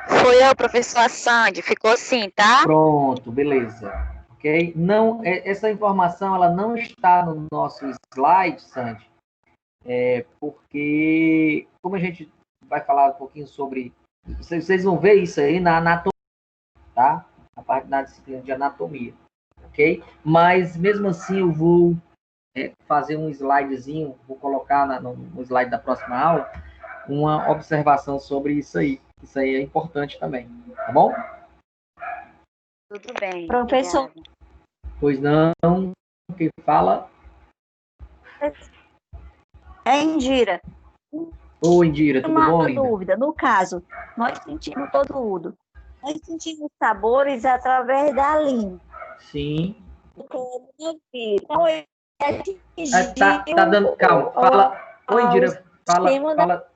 Foi eu, professora Sandy. Ficou assim, tá? Pronto, beleza. Ok? Não, essa informação ela não está no nosso slide, Sandy, porque como a gente vai falar um pouquinho sobre... Vocês vão ver isso aí na anatomia, tá? A parte da disciplina de anatomia, ok? Mas, mesmo assim, eu vou fazer um slidezinho, vou colocar no slide da próxima aula, uma observação sobre isso aí. Isso aí é importante também, Tá bom? Tudo bem. Professor. Obrigada. Pois não, quem fala? É Indira. Oi, Indira, tudo Uma bom, linda? dúvida. No caso, nós sentimos todo. Nós sentimos sabores através da língua. Sim. Então, ele Tá dando, calma, fala. Oi, Indira, fala.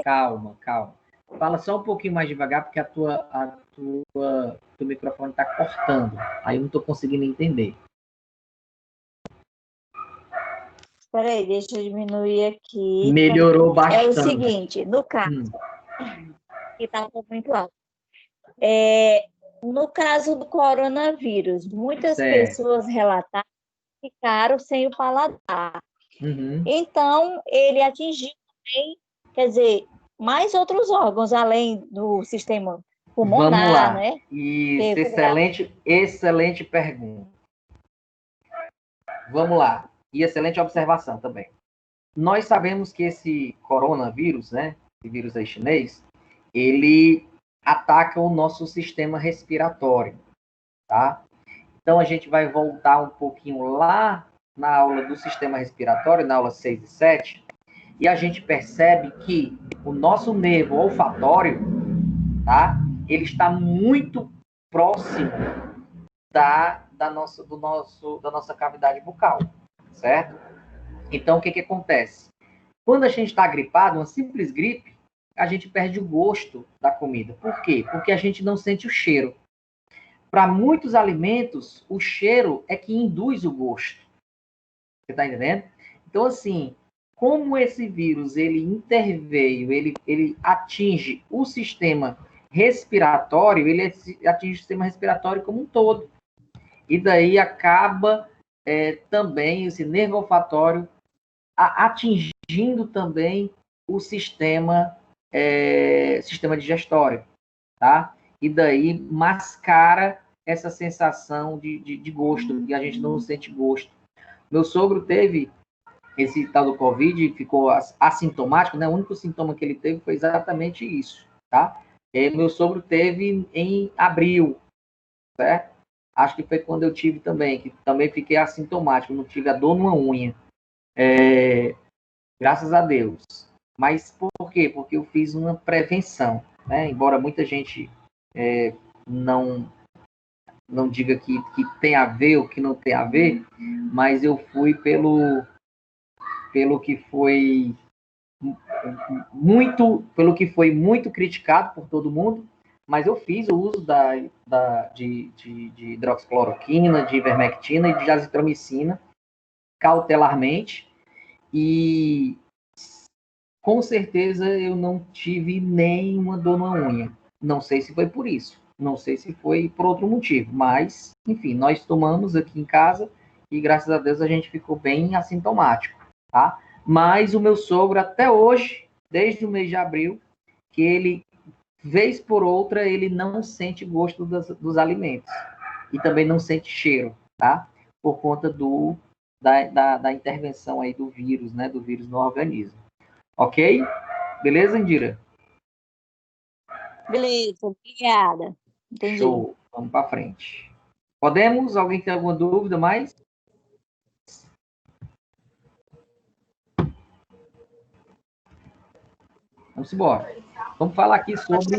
Calma. Fala só um pouquinho mais devagar, porque teu microfone tá cortando. Aí eu não tô conseguindo entender. Espera aí, deixa eu diminuir aqui. Melhorou bastante. É o seguinte, no caso, que está muito alto. No caso do coronavírus, muitas pessoas relataram que ficaram sem o paladar. Então, ele atingiu também, quer dizer, mais outros órgãos, além do sistema pulmonar, Vamos lá. né? Isso, excelente pergunta. Vamos lá. E excelente observação também. Nós sabemos que esse coronavírus, né, esse vírus aí chinês, ele ataca o nosso sistema respiratório, tá? Então, a gente vai voltar um pouquinho lá na aula do sistema respiratório, na aula 6 e 7, e a gente percebe que o nosso nervo olfatório, tá? Ele está muito próximo da nossa cavidade bucal, certo? Então, o que acontece? Quando a gente está gripado, uma simples gripe, a gente perde o gosto da comida. Por quê? Porque a gente não sente o cheiro. Para muitos alimentos, o cheiro é que induz o gosto. Você está entendendo? Então, assim, como esse vírus ele interveio, ele atinge o sistema respiratório, ele atinge o sistema respiratório como um todo. E daí acaba também esse nervo olfatório atingindo também o sistema digestório, tá? E daí mascara essa sensação de gosto, que a gente não sente gosto. Meu sogro teve esse tal do Covid e ficou assintomático, né? O único sintoma que ele teve foi exatamente isso, tá? Meu sogro teve em abril, certo? Acho que foi quando eu tive também, que também fiquei assintomático, não tive a dor numa unha. Graças a Deus. Mas por quê? Porque eu fiz uma prevenção, né? Embora muita gente não diga que tem a ver ou que não tem a ver, mas eu fui pelo que foi muito criticado por todo mundo, mas eu fiz o uso de hidroxicloroquina, de ivermectina e de azitromicina cautelarmente, e com certeza eu não tive nenhuma dor na unha. Não sei se foi por isso, não sei se foi por outro motivo, mas, enfim, nós tomamos aqui em casa e, graças a Deus, a gente ficou bem assintomático, tá? Mas o meu sogro, até hoje, desde o mês de abril, que ele, vez por outra, ele não sente gosto dos alimentos e também não sente cheiro, tá? Por conta da intervenção aí do vírus, né? Do vírus no organismo. Ok? Beleza, Indira? Beleza, obrigada. Entendi. Show. Vamos para frente. Podemos? Alguém tem alguma dúvida mais? Vamos embora. Vamos falar aqui sobre...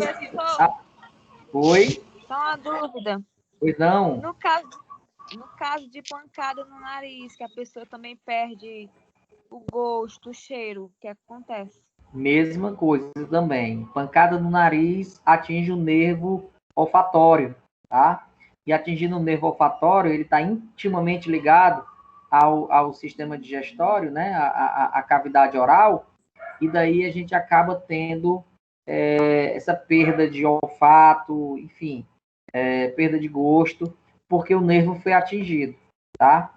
Oi? Só uma dúvida. Pois não? No caso de pancada no nariz, que a pessoa também perde o gosto, o cheiro, o que acontece? Mesma coisa também. Pancada no nariz atinge o nervo olfatório, tá? E atingindo o nervo olfatório, ele está intimamente ligado ao sistema digestório, né? A cavidade oral, e daí a gente acaba tendo essa perda de olfato, enfim, perda de gosto, porque o nervo foi atingido, tá?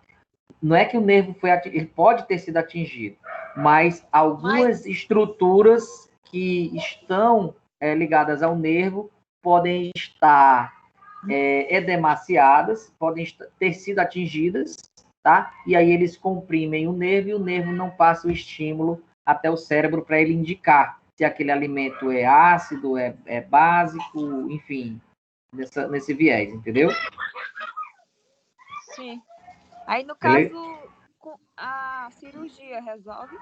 Não é que o nervo foi atingido, ele pode ter sido atingido, mas algumas estruturas que estão ligadas ao nervo podem estar edemaciadas, podem ter sido atingidas, tá? E aí eles comprimem o nervo e o nervo não passa o estímulo até o cérebro para ele indicar se aquele alimento é ácido, é básico, enfim, nesse viés, entendeu? Sim. Aí, no caso, a cirurgia resolve?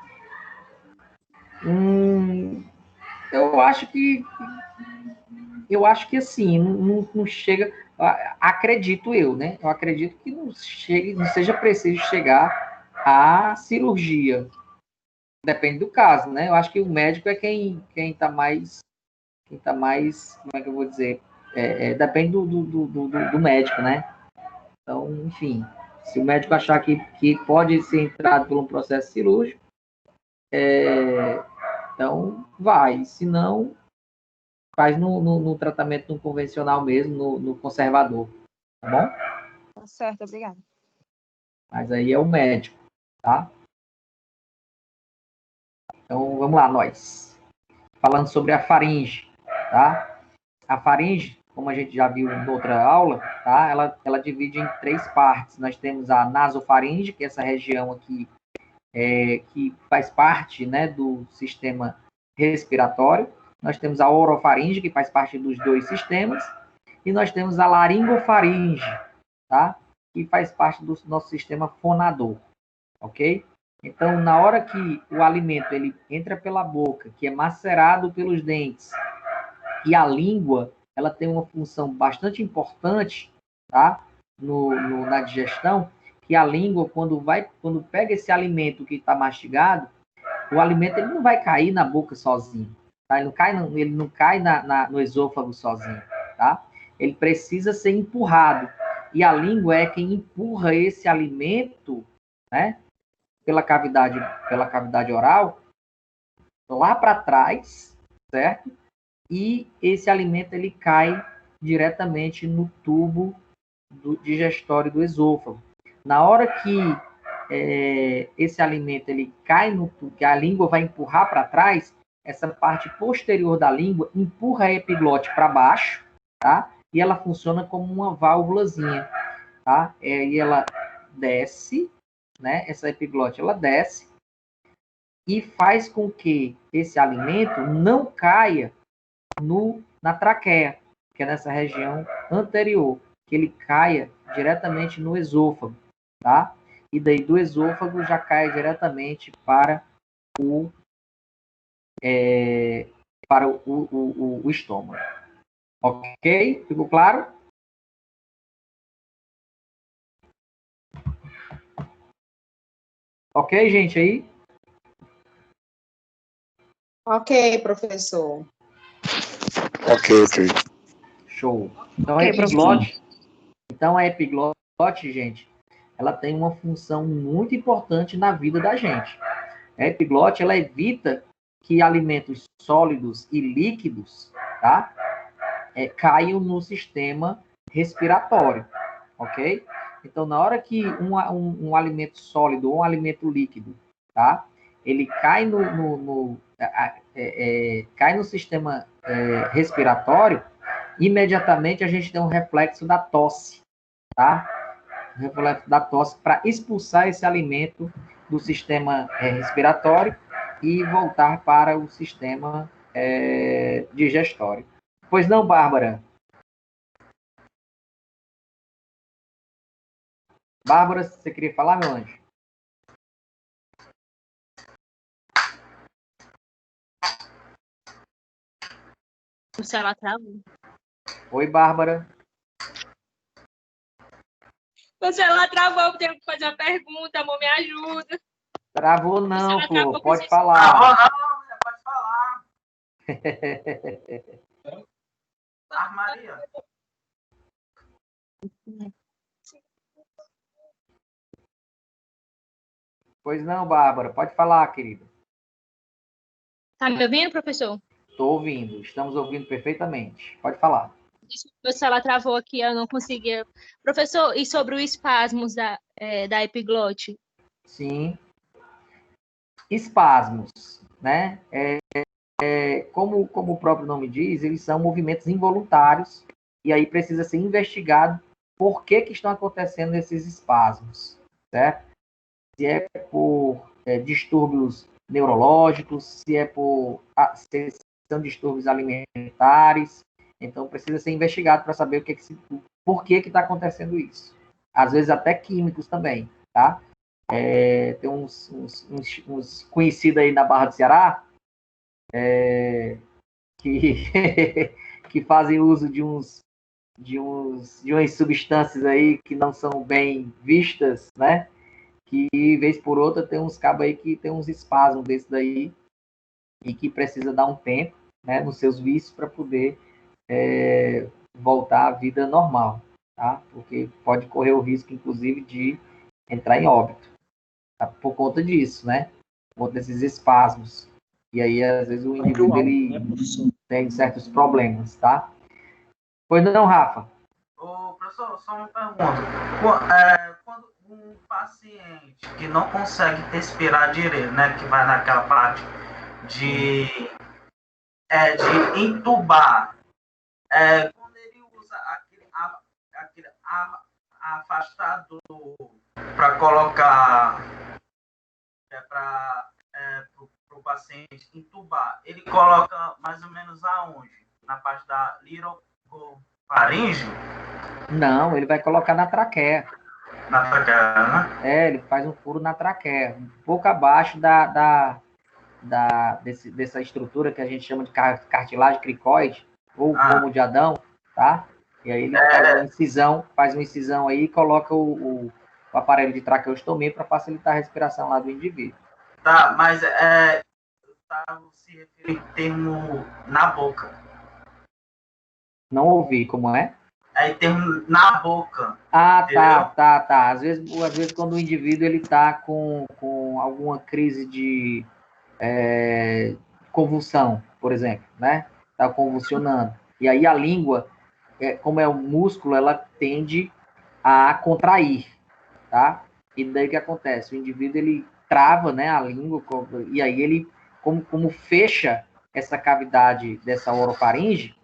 Eu acho que assim, não chega, acredito eu, né? Eu acredito que não seja preciso chegar à cirurgia. Depende do caso, né? Eu acho que o médico é quem está mais, como é que eu vou dizer? Depende do médico, né? Então, enfim, se o médico achar que pode ser entrado por um processo cirúrgico, então vai. Se não, faz no tratamento no convencional mesmo, no conservador. Tá bom? Tá certo, obrigada. Mas aí é o médico, tá? Então, vamos lá, nós. Falando sobre a faringe, tá? A faringe, como a gente já viu em outra aula, tá? Ela divide em 3 partes. Nós temos a nasofaringe, que é essa região aqui, que faz parte, né, do sistema respiratório. Nós temos a orofaringe, que faz parte dos 2 sistemas. E nós temos a laringofaringe, tá? Que faz parte do nosso sistema fonador, ok? Então, na hora que o alimento ele entra pela boca, que é macerado pelos dentes, e a língua, ela tem uma função bastante importante, tá? Na digestão, que a língua, quando pega esse alimento que está mastigado, o alimento ele não vai cair na boca sozinho, tá? Ele não cai no esôfago sozinho, tá? Ele precisa ser empurrado. E a língua é quem empurra esse alimento, né? Pela cavidade oral, lá para trás, certo? E esse alimento ele cai diretamente no tubo digestório do esôfago. Na hora que esse alimento ele cai no tubo, que a língua vai empurrar para trás, essa parte posterior da língua empurra a epiglote para baixo, tá? E ela funciona como uma válvulazinha, tá? E ela desce, né? Essa epiglote ela desce e faz com que esse alimento não caia na traqueia, que é nessa região anterior, que ele caia diretamente no esôfago, tá? E daí do esôfago já cai diretamente para o estômago. Ok? Ficou claro? Ok, gente, aí? Ok, professor. Ok. Show. Então, a epiglote, gente, ela tem uma função muito importante na vida da gente. A epiglote, ela evita que alimentos sólidos e líquidos, tá? Caiam no sistema respiratório, ok? Então, na hora que um alimento sólido ou um alimento líquido, tá? Ele cai cai no sistema respiratório, imediatamente a gente tem um reflexo da tosse, tá? Um reflexo da tosse para expulsar esse alimento do sistema respiratório e voltar para o sistema digestório. Pois não, Bárbara? Bárbara, você queria falar, meu anjo? O celular travou. Oi, Bárbara. O celular travou, eu tenho que fazer uma pergunta, amor, me ajuda. Travou não, Flor, pode falar. Travou não, pode falar. Maria. Pois não, Bárbara, pode falar, querida. Tá me ouvindo, professor? Estou ouvindo, estamos ouvindo perfeitamente. Pode falar. Meu celular travou aqui, eu não conseguia. Professor, e sobre os espasmos da epiglote? Sim. Espasmos, né? Como o próprio nome diz, eles são movimentos involuntários e aí precisa ser investigado por que estão acontecendo esses espasmos, certo? Se é por distúrbios neurológicos, se são distúrbios alimentares, Então, precisa ser investigado para saber por que está acontecendo isso. Às vezes, até químicos também, tá? Tem uns conhecidos aí na Barra do Ceará que fazem uso de umas substâncias aí que não são bem vistas, né? Que, vez por outra, tem uns cabos aí que tem uns espasmos desse daí e que precisa dar um tempo, né, nos seus vícios para poder voltar à vida normal, tá? Porque pode correr o risco, inclusive, de entrar em óbito, tá? Por conta disso, né? Por conta desses espasmos. E aí, às vezes, o indivíduo ele tem certos problemas, tá? Pois não, Rafa? Ô, professor, só uma pergunta. Quando um paciente que não consegue respirar direito, né, que vai naquela parte de entubar, quando ele usa aquele afastador para colocar para o paciente entubar, ele coloca mais ou menos aonde? Na parte da lirofaringe? Não, ele vai colocar na traqueia. Na traqueia, né? Ele faz um furo na traqueia, um pouco abaixo dessa estrutura que a gente chama de cartilagem cricoide, ou pomo de Adão, tá? E aí ele faz uma incisão aí e coloca o aparelho de traqueostomia para facilitar a respiração lá do indivíduo. Tá, mas se refere ao termo na boca. Não ouvi, como é? Termo na boca. Ah, tá. Às vezes quando o indivíduo ele tá com alguma crise de convulsão, por exemplo, né? Tá convulsionando. E aí a língua, como é um músculo, ela tende a contrair, tá? E daí o que acontece? O indivíduo, ele trava, né, a língua, e aí ele, como fecha essa cavidade dessa orofaringe,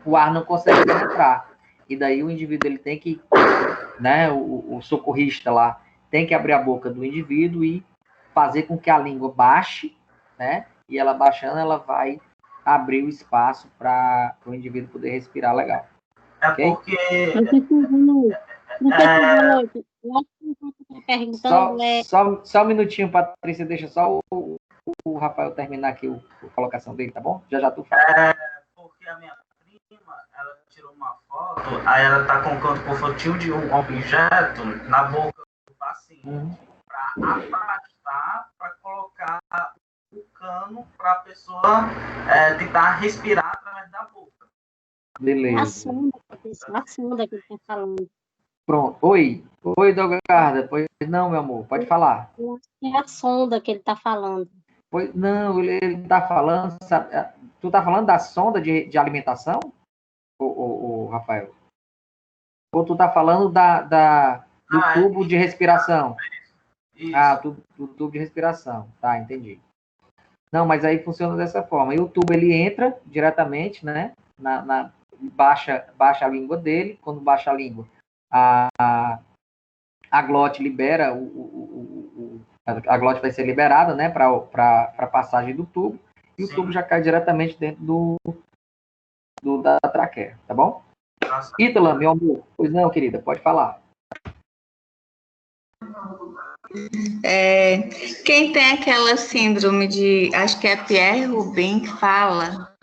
o ar não consegue penetrar. E daí o indivíduo, ele tem que, né, o socorrista lá, tem que abrir a boca do indivíduo e fazer com que a língua baixe, né? E ela baixando, ela vai abrir o espaço para o indivíduo poder respirar legal. Okay? Porque... Só um minutinho, Patrícia, deixa só o Rafael terminar aqui a colocação dele, tá bom? Já tu fala. Porque a minha prima, ela tirou uma foto, aí ela tá colocando por fotinho de um objeto na boca do paciente, para afastar, para colocar o cano para a pessoa tentar respirar através da boca. Beleza. A sonda que ele está falando. Pronto. Oi, Dogarda. Pois não, meu amor, pode falar. É a sonda que ele está falando. Pois não, ele está falando. Tu está falando da sonda de alimentação, o Rafael? Ou tu está falando do tubo de respiração? Isso. Do tubo de respiração. Tá, entendi. Não, mas aí funciona dessa forma. E o tubo, ele entra diretamente, né? Baixa a língua dele. Quando baixa a língua, a glote libera, a glote vai ser liberada, né? Para a passagem do tubo. E o tubo já cai diretamente dentro da traqueia, tá bom? Ítala, meu amor. Pois não, querida, pode falar. Quem tem aquela síndrome de, acho que é Pierre Robin que fala,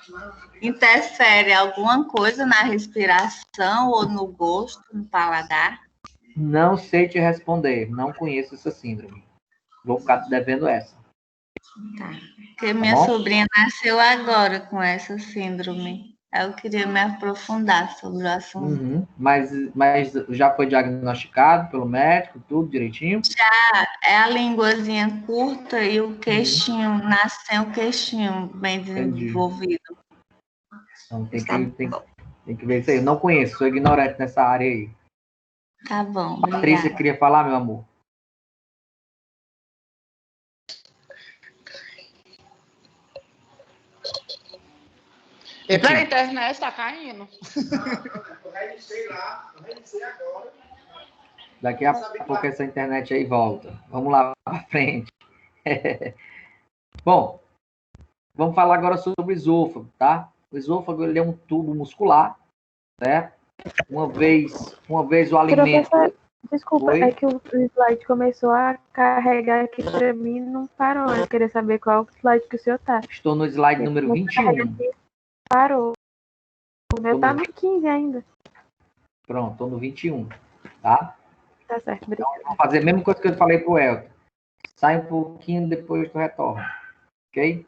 interfere alguma coisa na respiração ou no gosto, no paladar? Não sei te responder, não conheço essa síndrome. Vou ficar devendo essa. Tá. Porque minha sobrinha nasceu agora com essa síndrome. Eu queria me aprofundar sobre o assunto. Mas já foi diagnosticado pelo médico, tudo direitinho? Já, é a linguazinha curta e o queixinho, nasceu o queixinho bem desenvolvido. Então tem que ver isso aí. Eu não conheço, sou ignorante nessa área aí. Tá bom, Patrícia, obrigada. queria falar, meu amor? A internet está caindo. Daqui a pouco essa internet aí volta. Vamos lá para frente. Bom, vamos falar agora sobre o esôfago, tá? O O esôfago ele é um tubo muscular, certo? Uma vez o alimento... Professor, desculpa, Oi? é que o slide começou a carregar aqui para mim e não parou. Eu queria saber qual o slide que o senhor tá. Estou no slide número 21. Parou. O meu tá no 15 ainda. Pronto, estou no 21, tá? Tá certo, obrigado. Então, vou fazer a mesma coisa que eu falei para o Elton. Sai um pouquinho, depois tu retorna. Ok?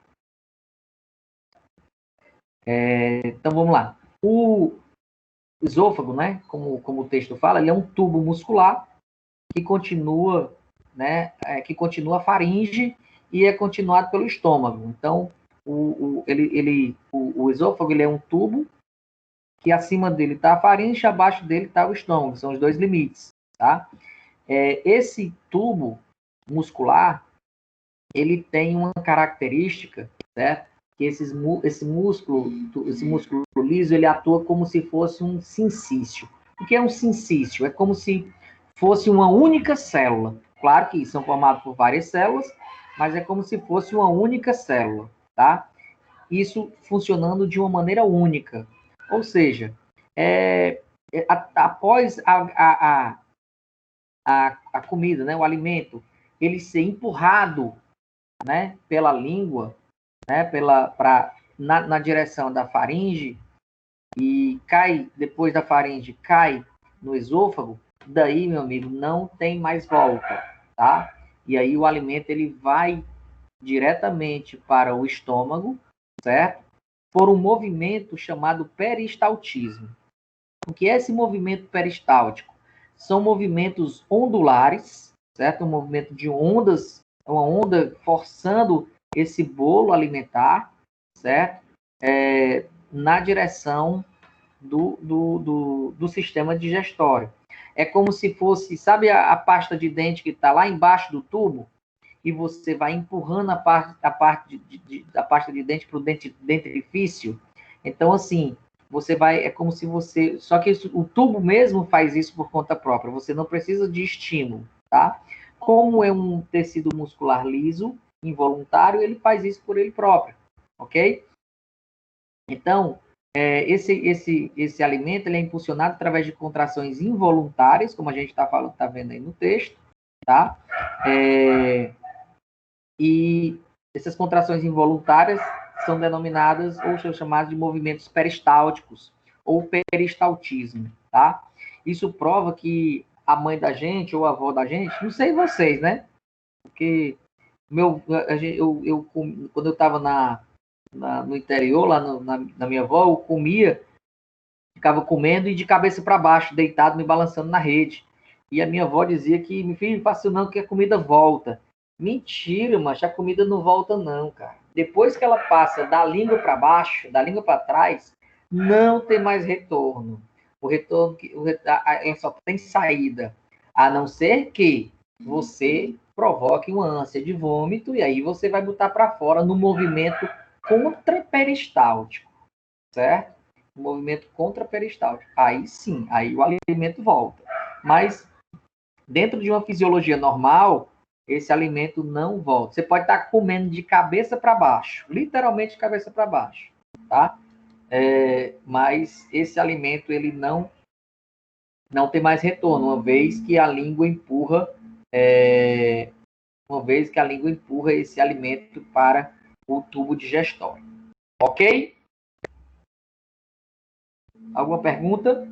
Então, vamos lá. O esôfago, né, como o texto fala, ele é um tubo muscular que continua, né, que continua a faringe e é continuado pelo estômago. Então, o esôfago ele é um tubo que acima dele está a faringe, abaixo dele está o estômago. São os dois limites, tá? Esse tubo muscular, ele tem uma característica, certo? Que esse músculo liso, ele atua como se fosse um sincício. O que é um sincício? É como se fosse uma única célula. Claro que são formados por várias células, mas é como se fosse uma única célula, tá? Isso funcionando de uma maneira única. Ou seja, após a comida, né, o alimento, ele ser empurrado, né, pela língua, né, na direção da faringe, e cai, depois da faringe, cai no esôfago, daí, meu amigo, não tem mais volta, tá? E aí o alimento, ele vai diretamente para o estômago, certo? Por um movimento chamado peristaltismo. O que é esse movimento peristáltico? São movimentos ondulares, certo? Um movimento de ondas, uma onda forçando esse bolo alimentar, certo? Na direção do sistema digestório. É como se fosse, sabe a pasta de dente que está lá embaixo do tubo? E você vai empurrando a pasta de dente para o dentifrício. Então, assim, você vai, é como se você... Só que o tubo mesmo faz isso por conta própria. Você não precisa de estímulo, tá? Como é um tecido muscular liso, involuntário, ele faz isso por ele próprio, ok? Então, esse alimento ele é impulsionado através de contrações involuntárias, como a gente está vendo aí no texto, tá? E essas contrações involuntárias são denominadas ou são chamadas de movimentos peristálticos ou peristaltismo, tá? Isso prova que a mãe da gente ou a avó da gente, não sei vocês, né? Porque quando eu estava no interior, lá na minha avó, eu comia, ficava comendo e de cabeça para baixo, deitado, me balançando na rede. E a minha avó dizia que, meu filho, não faça não, que a comida volta. Mentira, mas a comida não volta não, cara. Depois que ela passa da língua para baixo, da língua para trás, não tem mais retorno. O retorno, ela só tem saída, a não ser que você provoque uma ânsia de vômito e aí você vai botar para fora no movimento contraperistáltico, certo? O movimento contraperistáltico. Aí sim, aí o alimento volta. Mas dentro de uma fisiologia normal, esse alimento não volta. Você pode estar comendo de cabeça para baixo, literalmente de cabeça para baixo, tá? Mas esse alimento ele não tem mais retorno, uma vez que a língua empurra esse alimento para o tubo digestório. Ok? Alguma pergunta?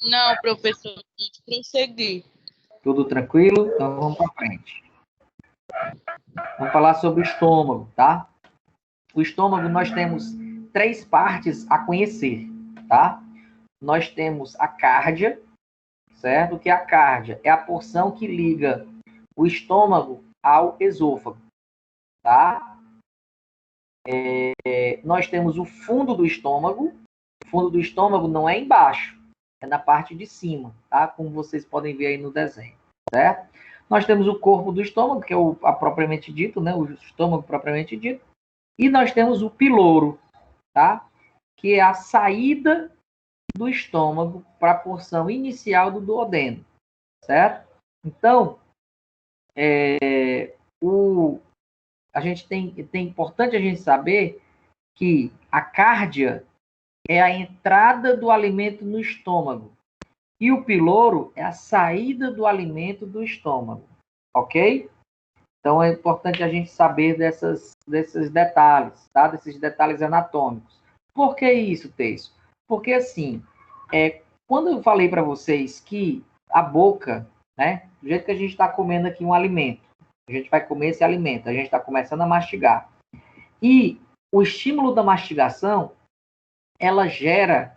Não, professor, pode prosseguir. Tudo tranquilo? Então vamos para frente. Vamos falar sobre o estômago, tá? O estômago, nós temos 3 partes a conhecer, tá? Nós temos a cárdia, certo? O que é a cárdia? É a porção que liga o estômago ao esôfago, tá? Nós temos o fundo do estômago. O fundo do estômago não é embaixo, é na parte de cima, tá? Como vocês podem ver aí no desenho, certo? Nós temos o corpo do estômago, que é a propriamente dito, né? O estômago propriamente dito. E nós temos o piloro, tá? Que é a saída do estômago para a porção inicial do duodeno, certo? Então, a gente tem importante a gente saber que a cárdia é a entrada do alimento no estômago e o piloro é a saída do alimento do estômago, ok? Então é importante a gente saber desses detalhes, tá? Desses detalhes anatômicos. Por que isso, Teisso? Porque assim, quando eu falei para vocês que a boca, né, do jeito que a gente está comendo aqui um alimento, a gente vai comer esse alimento, a gente está começando a mastigar. E o estímulo da mastigação, ela gera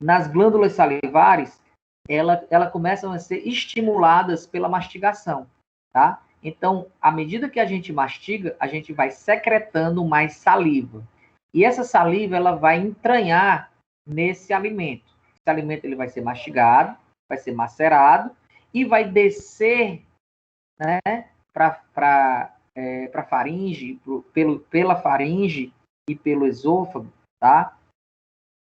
nas glândulas salivares, ela começam a ser estimuladas pela mastigação, tá? Então, à medida que a gente mastiga, a gente vai secretando mais saliva. E essa saliva, ela vai entranhar nesse alimento. Esse alimento ele vai ser mastigado, vai ser macerado e vai descer, né, para faringe, pela faringe e pelo esôfago, tá?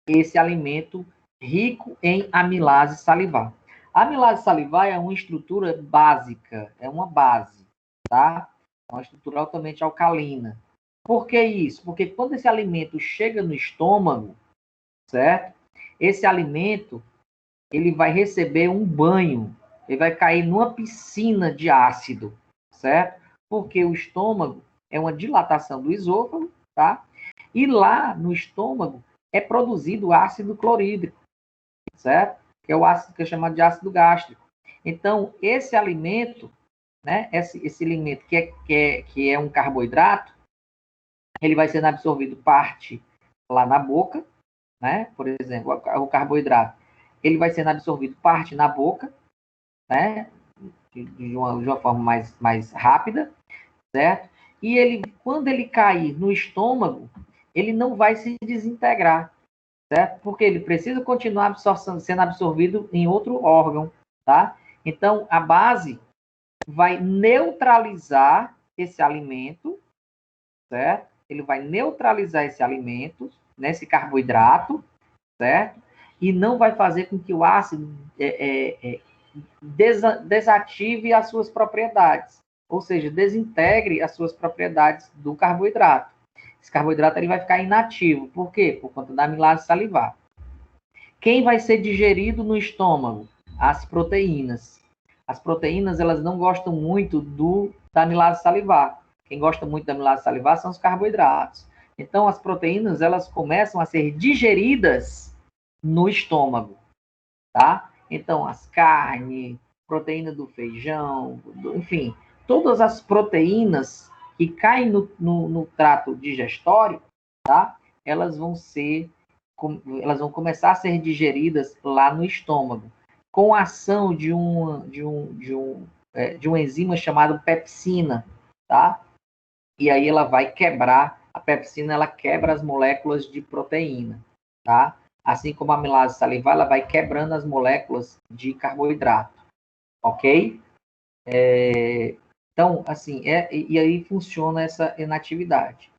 Esse alimento rico em amilase salivar. A amilase salivar é uma estrutura básica, é uma base, tá? É uma estrutura altamente alcalina. Por que isso? Porque quando esse alimento chega no estômago, certo? Esse alimento, ele vai receber um banho, ele vai cair numa piscina de ácido, certo? Porque o estômago é uma dilatação do esôfago, tá? E lá no estômago é produzido ácido clorídrico, certo? Que é o ácido que é chamado de ácido gástrico. Então, esse alimento, né? Esse alimento que é um carboidrato, ele vai sendo absorvido parte lá na boca, né? Por exemplo, o carboidrato, ele vai sendo absorvido parte na boca, né? De uma forma mais rápida, certo? E quando ele cair no estômago, ele não vai se desintegrar, certo? Porque ele precisa continuar sendo absorvido em outro órgão, tá? Então, a base vai neutralizar esse alimento, certo? Ele vai neutralizar esse alimento, né, esse carboidrato, certo? E não vai fazer com que o ácido desative as suas propriedades, ou seja, desintegre as suas propriedades do carboidrato. Esse carboidrato ele vai ficar inativo. Por quê? Por conta da amilase salivar. Quem vai ser digerido no estômago? As proteínas. As proteínas, elas não gostam muito da amilase salivar. Quem gosta muito da amilase salivar são os carboidratos. Então, as proteínas, elas começam a ser digeridas no estômago, tá? Então, as carnes, proteína do feijão, enfim, todas as proteínas que caem no trato digestório, tá? Elas vão começar a ser digeridas lá no estômago, com a ação de uma enzima chamada pepsina, tá? E aí ela vai quebrar, a pepsina ela quebra as moléculas de proteína, tá? Assim como a amilase salivar, ela vai quebrando as moléculas de carboidrato, ok? Então, assim, e aí funciona essa inatividade.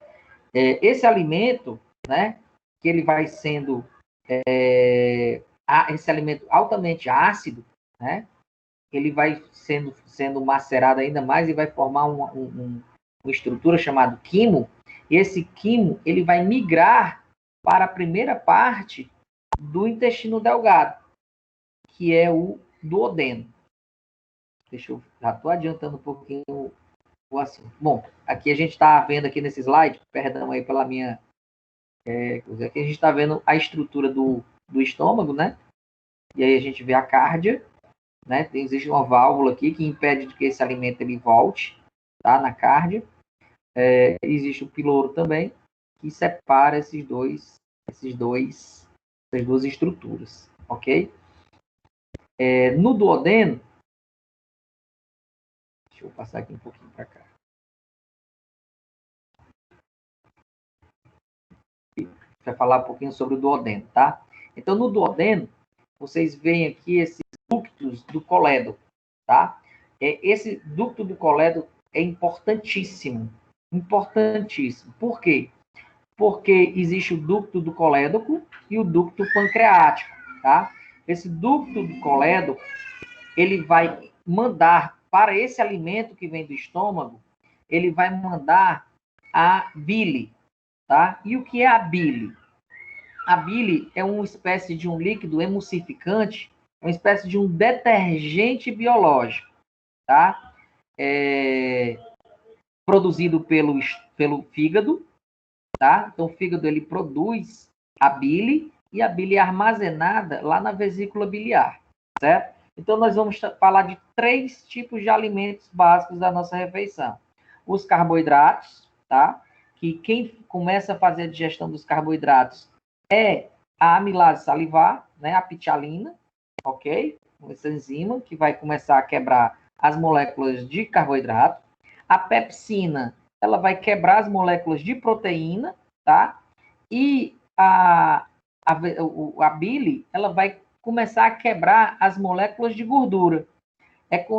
Esse alimento, né, que ele vai sendo, esse alimento altamente ácido, né, ele vai sendo macerado ainda mais e vai formar uma estrutura chamada quimo, e esse quimo, ele vai migrar para a primeira parte do intestino delgado, que é o duodeno. Já estou adiantando um pouquinho o assunto. Bom, aqui a gente está vendo aqui nesse slide, perdão aí pela minha... aqui a gente está vendo a estrutura do estômago, né? E aí a gente vê a cárdia, né? Existe uma válvula aqui que impede que esse alimento ele volte, tá? Na cárdia. Existe o piloro também, que separa essas duas estruturas, ok? No duodeno, deixa eu passar aqui um pouquinho para cá. Vai falar um pouquinho sobre o duodeno, tá? Então, no duodeno, vocês veem aqui esses ductos do colédoco, tá? Esse ducto do colédoco é importantíssimo. Importantíssimo. Por quê? Porque existe o ducto do colédoco e o ducto pancreático, tá? Esse ducto do colédoco, ele vai mandar para esse alimento que vem do estômago, ele vai mandar a bile, tá? E o que é a bile? A bile é uma espécie de um líquido emulsificante, uma espécie de um detergente biológico, tá? Produzido pelo fígado, tá? Então, o fígado, ele produz a bile, e a bile é armazenada lá na vesícula biliar, certo? Então, nós vamos falar de 3 tipos de alimentos básicos da nossa refeição. Os carboidratos, tá? Que quem começa a fazer a digestão dos carboidratos é a amilase salivar, né? A pitialina, ok? Essa enzima que vai começar a quebrar as moléculas de carboidrato. A pepsina, ela vai quebrar as moléculas de proteína, tá? E a bile, ela vai começar a quebrar as moléculas de gordura.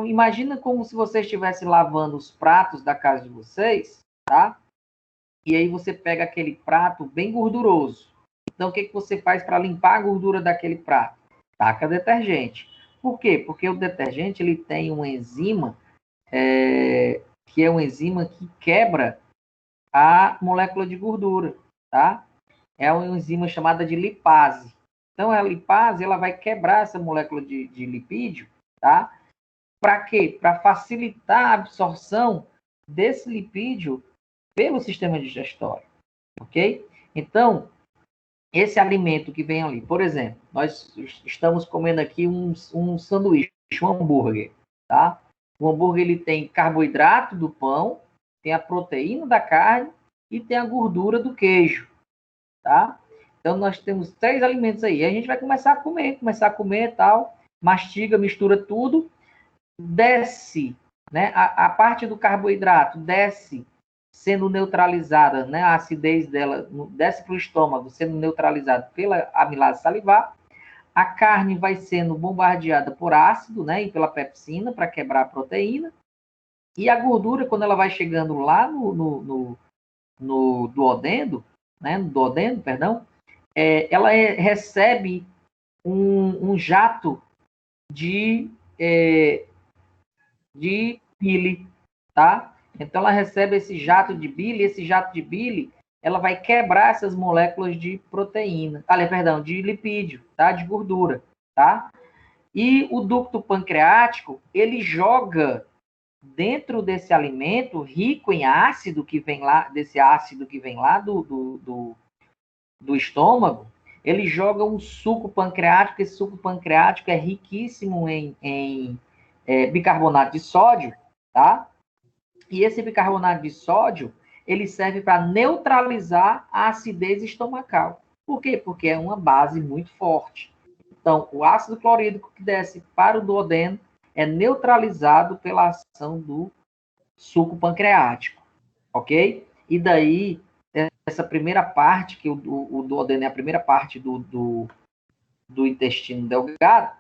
Imagina como se você estivesse lavando os pratos da casa de vocês, tá? E aí você pega aquele prato bem gorduroso. Então, o que você faz para limpar a gordura daquele prato? Taca detergente. Por quê? Porque o detergente, ele tem uma enzima, que é uma enzima que quebra a molécula de gordura, tá? É uma enzima chamada de lipase. Então, a lipase, ela vai quebrar essa molécula de lipídio, tá? Para quê? Para facilitar a absorção desse lipídio pelo sistema digestório, ok? Então, esse alimento que vem ali, por exemplo, nós estamos comendo aqui um sanduíche, um hambúrguer, tá? O hambúrguer, ele tem carboidrato do pão, tem a proteína da carne e tem a gordura do queijo, tá? Então, nós temos 3 alimentos aí. A gente vai começar a comer e tal, mastiga, mistura tudo, desce, né? A parte do carboidrato desce, sendo neutralizada, né? A acidez dela desce para o estômago, sendo neutralizada pela amilase salivar. A carne vai sendo bombardeada por ácido, né? E pela pepsina, para quebrar a proteína. E a gordura, quando ela vai chegando lá no duodeno, né? No duodeno, perdão, ela recebe um jato de bile, tá? Então, ela recebe esse jato de bile, ela vai quebrar essas moléculas de proteína, de lipídio, tá? De gordura, tá? E o ducto pancreático, ele joga dentro desse alimento rico em ácido que vem lá, desse ácido que vem lá do estômago, ele joga um suco pancreático. Esse suco pancreático é riquíssimo em bicarbonato de sódio, tá? E esse bicarbonato de sódio, ele serve para neutralizar a acidez estomacal. Por quê? Porque é uma base muito forte. Então, o ácido clorídrico que desce para o duodeno é neutralizado pela ação do suco pancreático, ok? E daí, essa primeira parte, que o duodeno é a primeira parte do intestino delgado,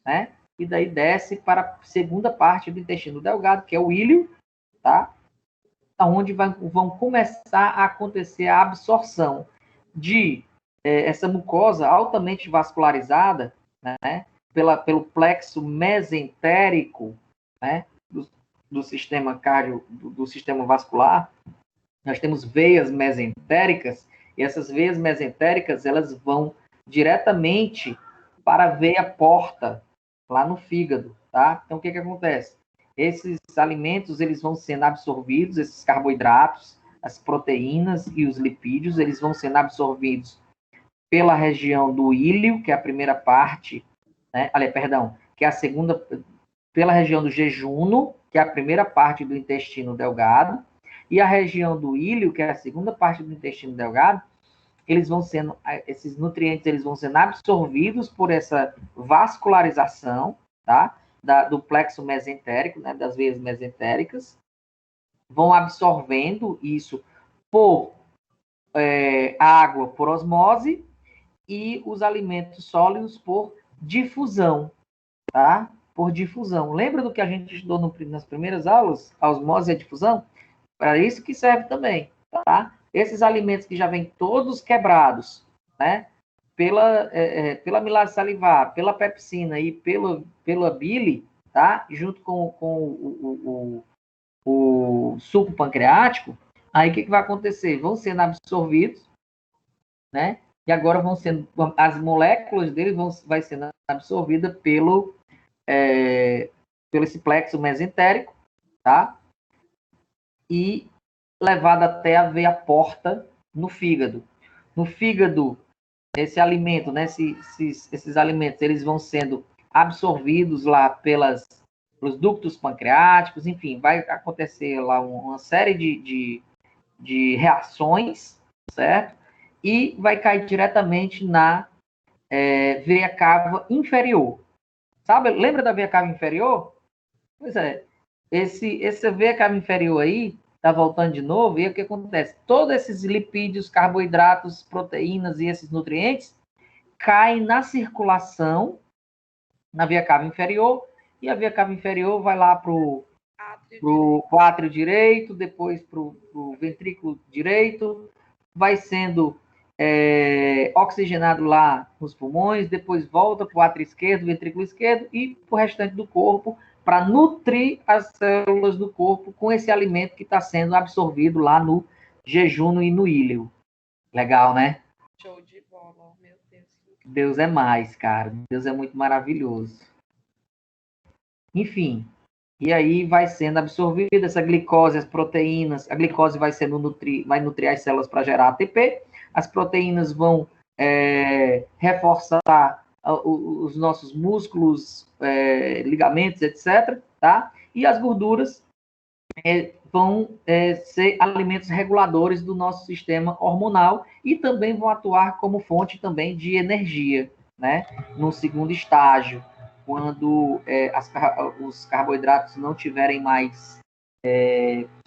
né? E daí desce para a segunda parte do intestino delgado, que é o íleo, tá? Onde vão começar a acontecer a absorção de essa mucosa altamente vascularizada, né? Pelo plexo mesentérico, né? Do sistema do sistema vascular. Nós temos veias mesentéricas, e essas veias mesentéricas, elas vão diretamente para a veia porta, lá no fígado, tá? Então, o que acontece? Esses alimentos, eles vão sendo absorvidos, esses carboidratos, as proteínas e os lipídios, eles vão sendo absorvidos pela região do íleo, que é a primeira parte, né? Que é a segunda, pela região do jejuno, que é a primeira parte do intestino delgado, e a região do íleo, que é a segunda parte do intestino delgado, esses nutrientes, eles vão sendo absorvidos por essa vascularização, tá? Do plexo mesentérico, né? Das veias mesentéricas, vão absorvendo isso por água, por osmose, e os alimentos sólidos por difusão, tá? Por difusão. Lembra do que a gente estudou nas primeiras aulas? A osmose e a difusão? Para isso que serve também, tá? Esses alimentos que já vêm todos quebrados, né? Pela amilase salivar, pela pepsina e pela bile, tá? Junto com o suco pancreático, aí o que vai acontecer? Vão sendo absorvidos, né? E agora vão sendo, as moléculas deles vai sendo absorvida pelo esse plexo mesentérico, tá? E levada até a veia porta no fígado. No fígado, esse alimento, né? Esses alimentos, eles vão sendo absorvidos lá pelos ductos pancreáticos, enfim, vai acontecer lá uma série de reações, certo? E vai cair diretamente na veia cava inferior. Sabe? Lembra da veia cava inferior? Pois é. Essa veia cava inferior aí, tá voltando de novo, e o que acontece? Todos esses lipídios, carboidratos, proteínas e esses nutrientes caem na circulação, na veia cava inferior, e a veia cava inferior vai lá para o átrio direito, depois para o ventrículo direito, vai sendo oxigenado lá nos pulmões, depois volta para o átrio esquerdo, ventrículo esquerdo e para o restante do corpo, para nutrir as células do corpo com esse alimento que está sendo absorvido lá no jejum e no íleo. Legal, né? Show de bola, meu Deus. Deus é mais, cara. Deus é muito maravilhoso. Enfim, e aí vai sendo absorvida essa glicose, as proteínas. A glicose vai nutrir as células para gerar ATP. As proteínas vão reforçar os nossos músculos, ligamentos, etc. Tá? E as gorduras vão ser alimentos reguladores do nosso sistema hormonal e também vão atuar como fonte também de energia, né? No segundo estágio, quando os carboidratos não tiverem mais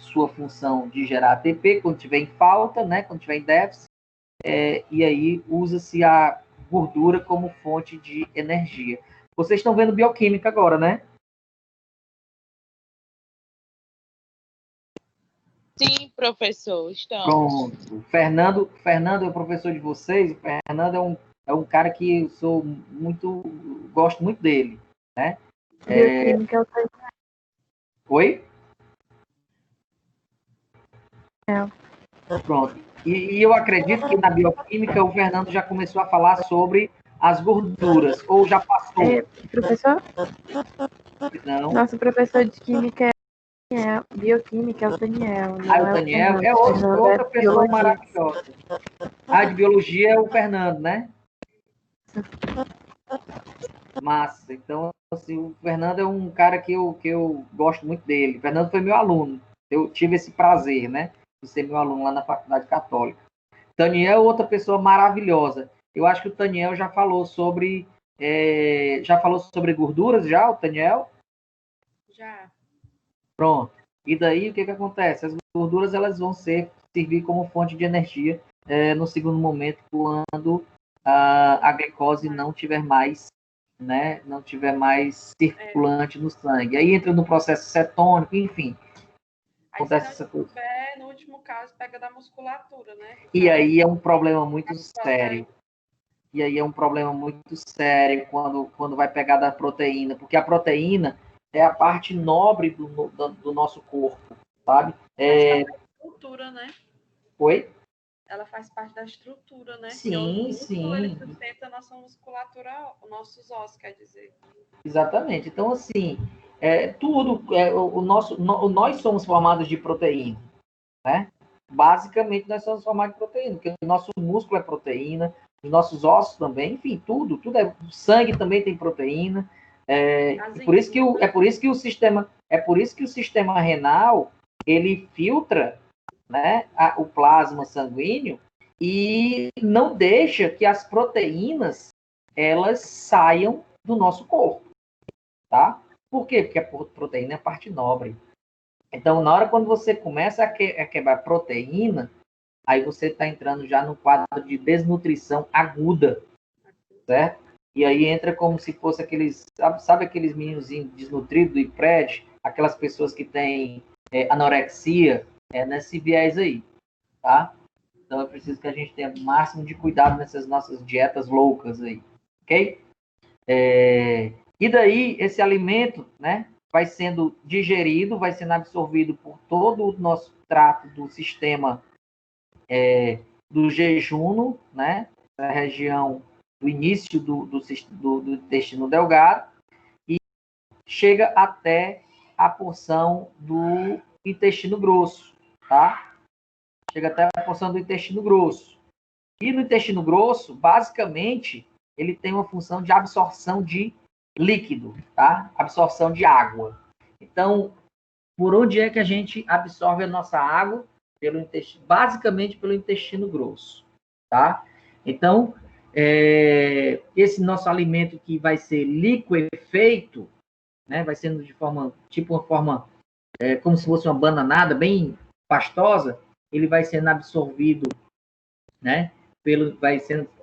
sua função de gerar ATP, quando tiver em falta, né? Quando tiver em déficit, e aí usa-se a gordura como fonte de energia. Vocês estão vendo bioquímica agora, né? Sim, professor, estamos. Pronto. Fernando é o professor de vocês. O Fernando é um cara que eu gosto muito dele, né? Bioquímica é o Daniel. Oi? É. Pronto. E eu acredito que na bioquímica o Fernando já começou a falar sobre as gorduras, ou já passou. Professor? Não. Nosso professor de química bioquímica é o Daniel. O Daniel é outra pessoa maravilhosa. De biologia é o Fernando, né? Massa. Então, assim, o Fernando é um cara que eu gosto muito dele. O Fernando foi meu aluno. Eu tive esse prazer, né? De ser meu aluno lá na Faculdade Católica. Daniel é outra pessoa maravilhosa. Eu acho que o Daniel já falou sobre gorduras, já, o Daniel? Já. Pronto. E daí, o que acontece? As gorduras, elas vão servir como fonte de energia no segundo momento, quando a glicose não tiver mais, né? Não tiver mais circulante no sangue. Aí entra no processo cetônico, enfim. Acontece essa coisa. No último caso, pega da musculatura, né? E aí é um problema muito sério. E aí é um problema muito sério quando vai pegar da proteína, porque a proteína é a parte nobre do nosso corpo, sabe? Estrutura, né? Oi? Ela faz parte da estrutura, né? Sim, sim. Ele sustenta a nossa musculatura, os nossos ossos, quer dizer. Exatamente. Então, assim, nós somos formados de proteína, né? Basicamente, nós somos formados de proteína, porque o nosso músculo é proteína, os nossos ossos também, enfim, tudo é. O sangue também tem proteína. Por isso que o sistema renal ele filtra, né, o plasma sanguíneo e não deixa que as proteínas elas saiam do nosso corpo, tá? Por quê? Porque a proteína é a parte nobre. Então, na hora quando você começa a quebrar proteína, aí você está entrando já no quadro de desnutrição aguda, certo? E aí entra como se fosse sabe aqueles meninozinhos desnutridos e prédio, aquelas pessoas que têm anorexia, nesse viés aí, tá? Então é preciso que a gente tenha o máximo de cuidado nessas nossas dietas loucas aí, ok? E daí, esse alimento, né, vai sendo digerido, vai sendo absorvido por todo o nosso trato do sistema do jejuno, né, da região do início do intestino delgado, e chega até a porção do intestino grosso, tá? Chega até a porção do intestino grosso. E no intestino grosso, basicamente, ele tem uma função de absorção de líquido, tá? Absorção de água. Então, por onde é que a gente absorve a nossa água? Pelo intestino, basicamente pelo intestino grosso, tá? Então, esse nosso alimento que vai ser liquefeito, né? Vai sendo de forma, tipo uma forma, como se fosse uma bananada bem pastosa, ele vai sendo absorvido, né?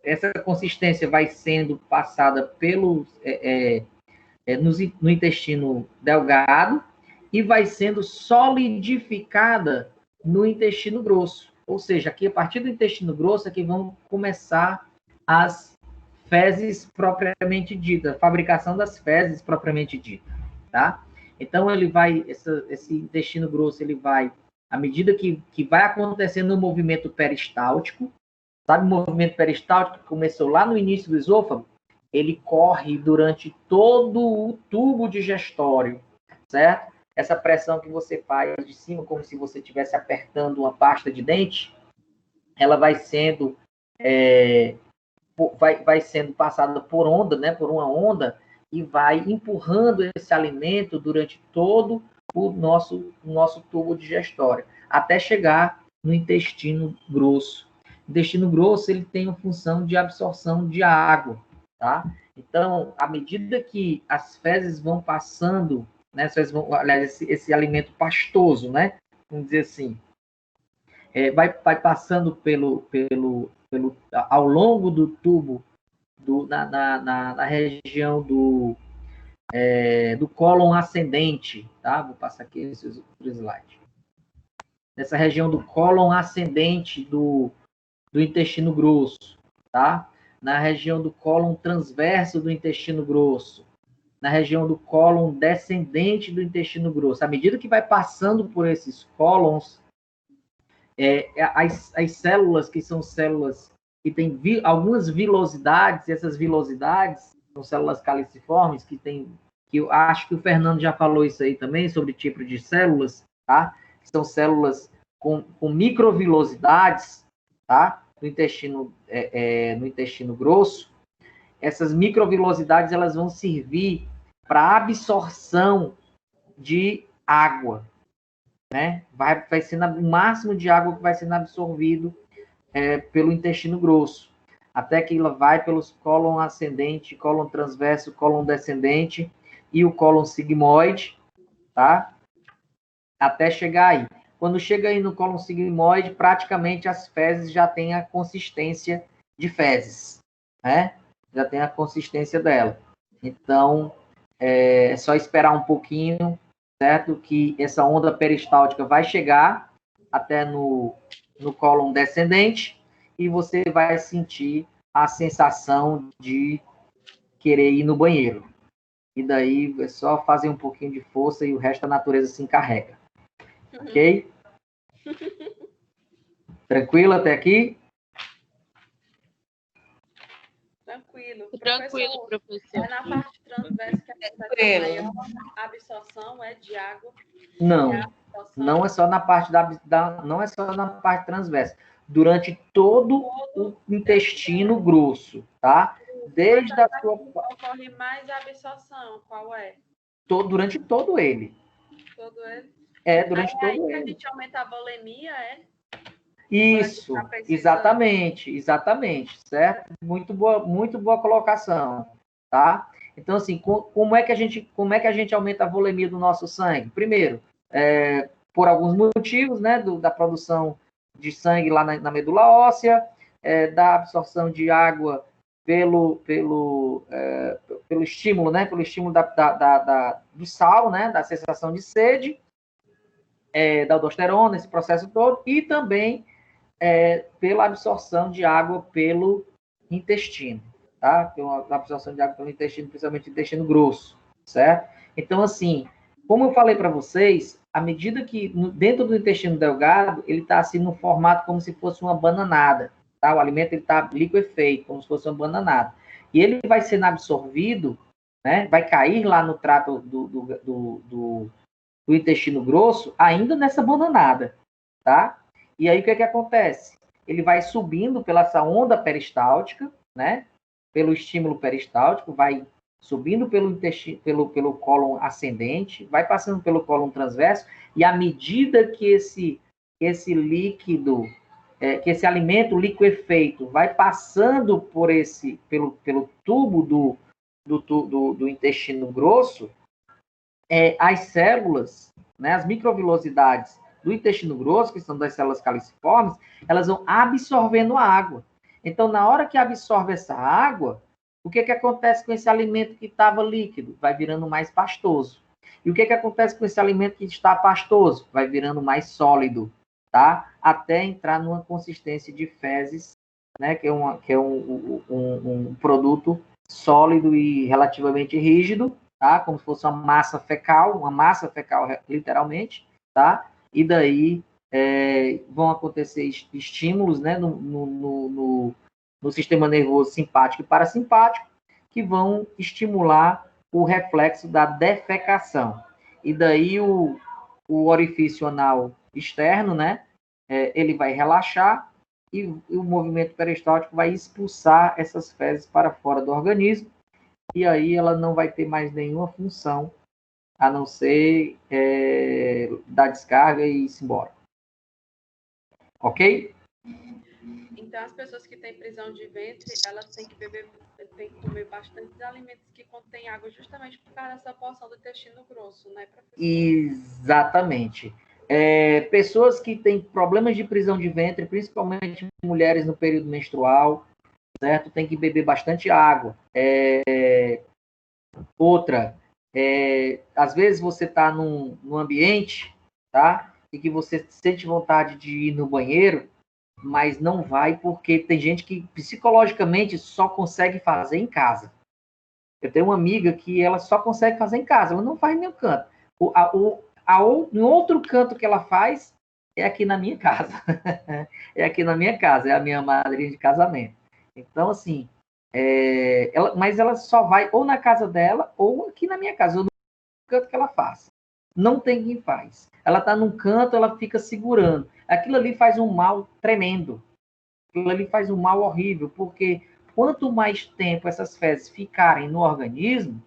Essa consistência vai sendo passada no intestino delgado e vai sendo solidificada no intestino grosso. Ou seja, aqui a partir do intestino grosso é que vão começar as fezes propriamente ditas, a fabricação das fezes propriamente dita, tá? Então esse intestino grosso, ele vai, à medida que vai acontecendo o movimento peristáltico, sabe o movimento peristáltico que começou lá no início do esôfago? Ele corre durante todo o tubo digestório, certo? Essa pressão que você faz de cima, como se você estivesse apertando uma pasta de dente, ela vai sendo vai sendo passada por onda, né? Por uma onda, e vai empurrando esse alimento durante todo o nosso tubo digestório, até chegar no intestino grosso. O intestino grosso, ele tem a função de absorção de água, tá? Então, à medida que as fezes vão passando, né, aliás, esse alimento pastoso, né, vamos dizer assim, vai passando ao longo do tubo, na região do cólon ascendente, tá? Vou passar aqui esse slide. Nessa região do cólon ascendente do intestino grosso, tá? Na região do cólon transverso do intestino grosso, na região do cólon descendente do intestino grosso. À medida que vai passando por esses cólons, as células, que são células que têm algumas vilosidades, essas vilosidades são células caliciformes, que eu acho que o Fernando já falou isso aí também, sobre tipo de células, tá? Que são células com microvilosidades, tá? No intestino grosso. Essas microvilosidades, elas vão servir para absorção de água, né? Vai ser o máximo de água que vai sendo absorvido pelo intestino grosso, até que ela vai pelos cólon ascendente, cólon transverso, cólon descendente e o cólon sigmoide, tá? Até chegar aí. Quando chega aí no cólon sigmoide, praticamente as fezes já têm a consistência de fezes, né? Já tem a consistência dela. Então, é só esperar um pouquinho, certo? Que essa onda peristáltica vai chegar até no cólon descendente e você vai sentir a sensação de querer ir no banheiro. E daí é só fazer um pouquinho de força e o resto da natureza se encarrega. Ok? Tranquilo até aqui? Tranquilo, professor. É na parte transversa que a absorção é de água? Não é só na parte não é só na parte transversa. Durante todo o intestino grosso, tá? Desde a sua... Ocorre mais a absorção, qual é? Durante todo ele. Todo ele? Durante todo ele. Aí a gente aumenta a volemia, Isso, exatamente, certo? Muito boa colocação, tá? Então, assim, como é que a gente aumenta a volemia do nosso sangue? Primeiro, por alguns motivos, né, da produção de sangue lá na medula óssea, da absorção de água pelo estímulo, né, pelo estímulo do sal, né, da sensação de sede, da aldosterona, esse processo todo, e também pela absorção de água pelo intestino, tá? Tem uma absorção de água pelo intestino, principalmente intestino grosso, certo? Então, assim, como eu falei para vocês, à medida que dentro do intestino delgado, ele está assim no formato como se fosse uma bananada, tá? O alimento ele está liquefeito, como se fosse uma bananada. E ele vai sendo absorvido, né? Vai cair lá no trato do intestino grosso, ainda nessa bananada, tá? E aí o que é que acontece? Ele vai subindo pela essa onda peristáltica, né? Pelo estímulo peristáltico, vai subindo pelo intestino, pelo cólon ascendente, vai passando pelo cólon transverso, e à medida que esse líquido, que esse alimento liquefeito vai passando por pelo tubo do intestino grosso, as células, né, as microvilosidades do intestino grosso, que são das células caliciformes, elas vão absorvendo a água. Então, na hora que absorve essa água, o que acontece com esse alimento que estava líquido? Vai virando mais pastoso. E o que acontece com esse alimento que está pastoso? Vai virando mais sólido, tá? Até entrar numa consistência de fezes, né? Que é um produto sólido e relativamente rígido, tá? Como se fosse uma massa fecal literalmente, tá? E daí vão acontecer estímulos, né? No sistema nervoso simpático e parasimpático, que vão estimular o reflexo da defecação. E daí o orifício anal externo, né, ele vai relaxar e o movimento peristáltico vai expulsar essas fezes para fora do organismo, e aí ela não vai ter mais nenhuma função, a não ser dar descarga e ir embora. Ok? Então, as pessoas que têm prisão de ventre, elas têm que comer bastantes alimentos que contêm água, justamente por causa dessa porção do intestino grosso, né, professor? Exatamente. Pessoas que têm problemas de prisão de ventre, principalmente mulheres no período menstrual, certo? Tem que beber bastante água. Outra, às vezes você está num ambiente, tá? E que você sente vontade de ir no banheiro, mas não vai porque tem gente que psicologicamente só consegue fazer em casa. Eu tenho uma amiga que ela só consegue fazer em casa, ela não faz em nenhum canto. Em outro canto que ela faz é aqui na minha casa. É aqui na minha casa, é a minha madrinha de casamento. Então, assim, mas ela só vai ou na casa dela ou aqui na minha casa, ou no canto que ela faz. Não tem quem faz. Ela está num canto, ela fica segurando. Aquilo ali faz um mal tremendo. Aquilo ali faz um mal horrível, porque quanto mais tempo essas fezes ficarem no organismo,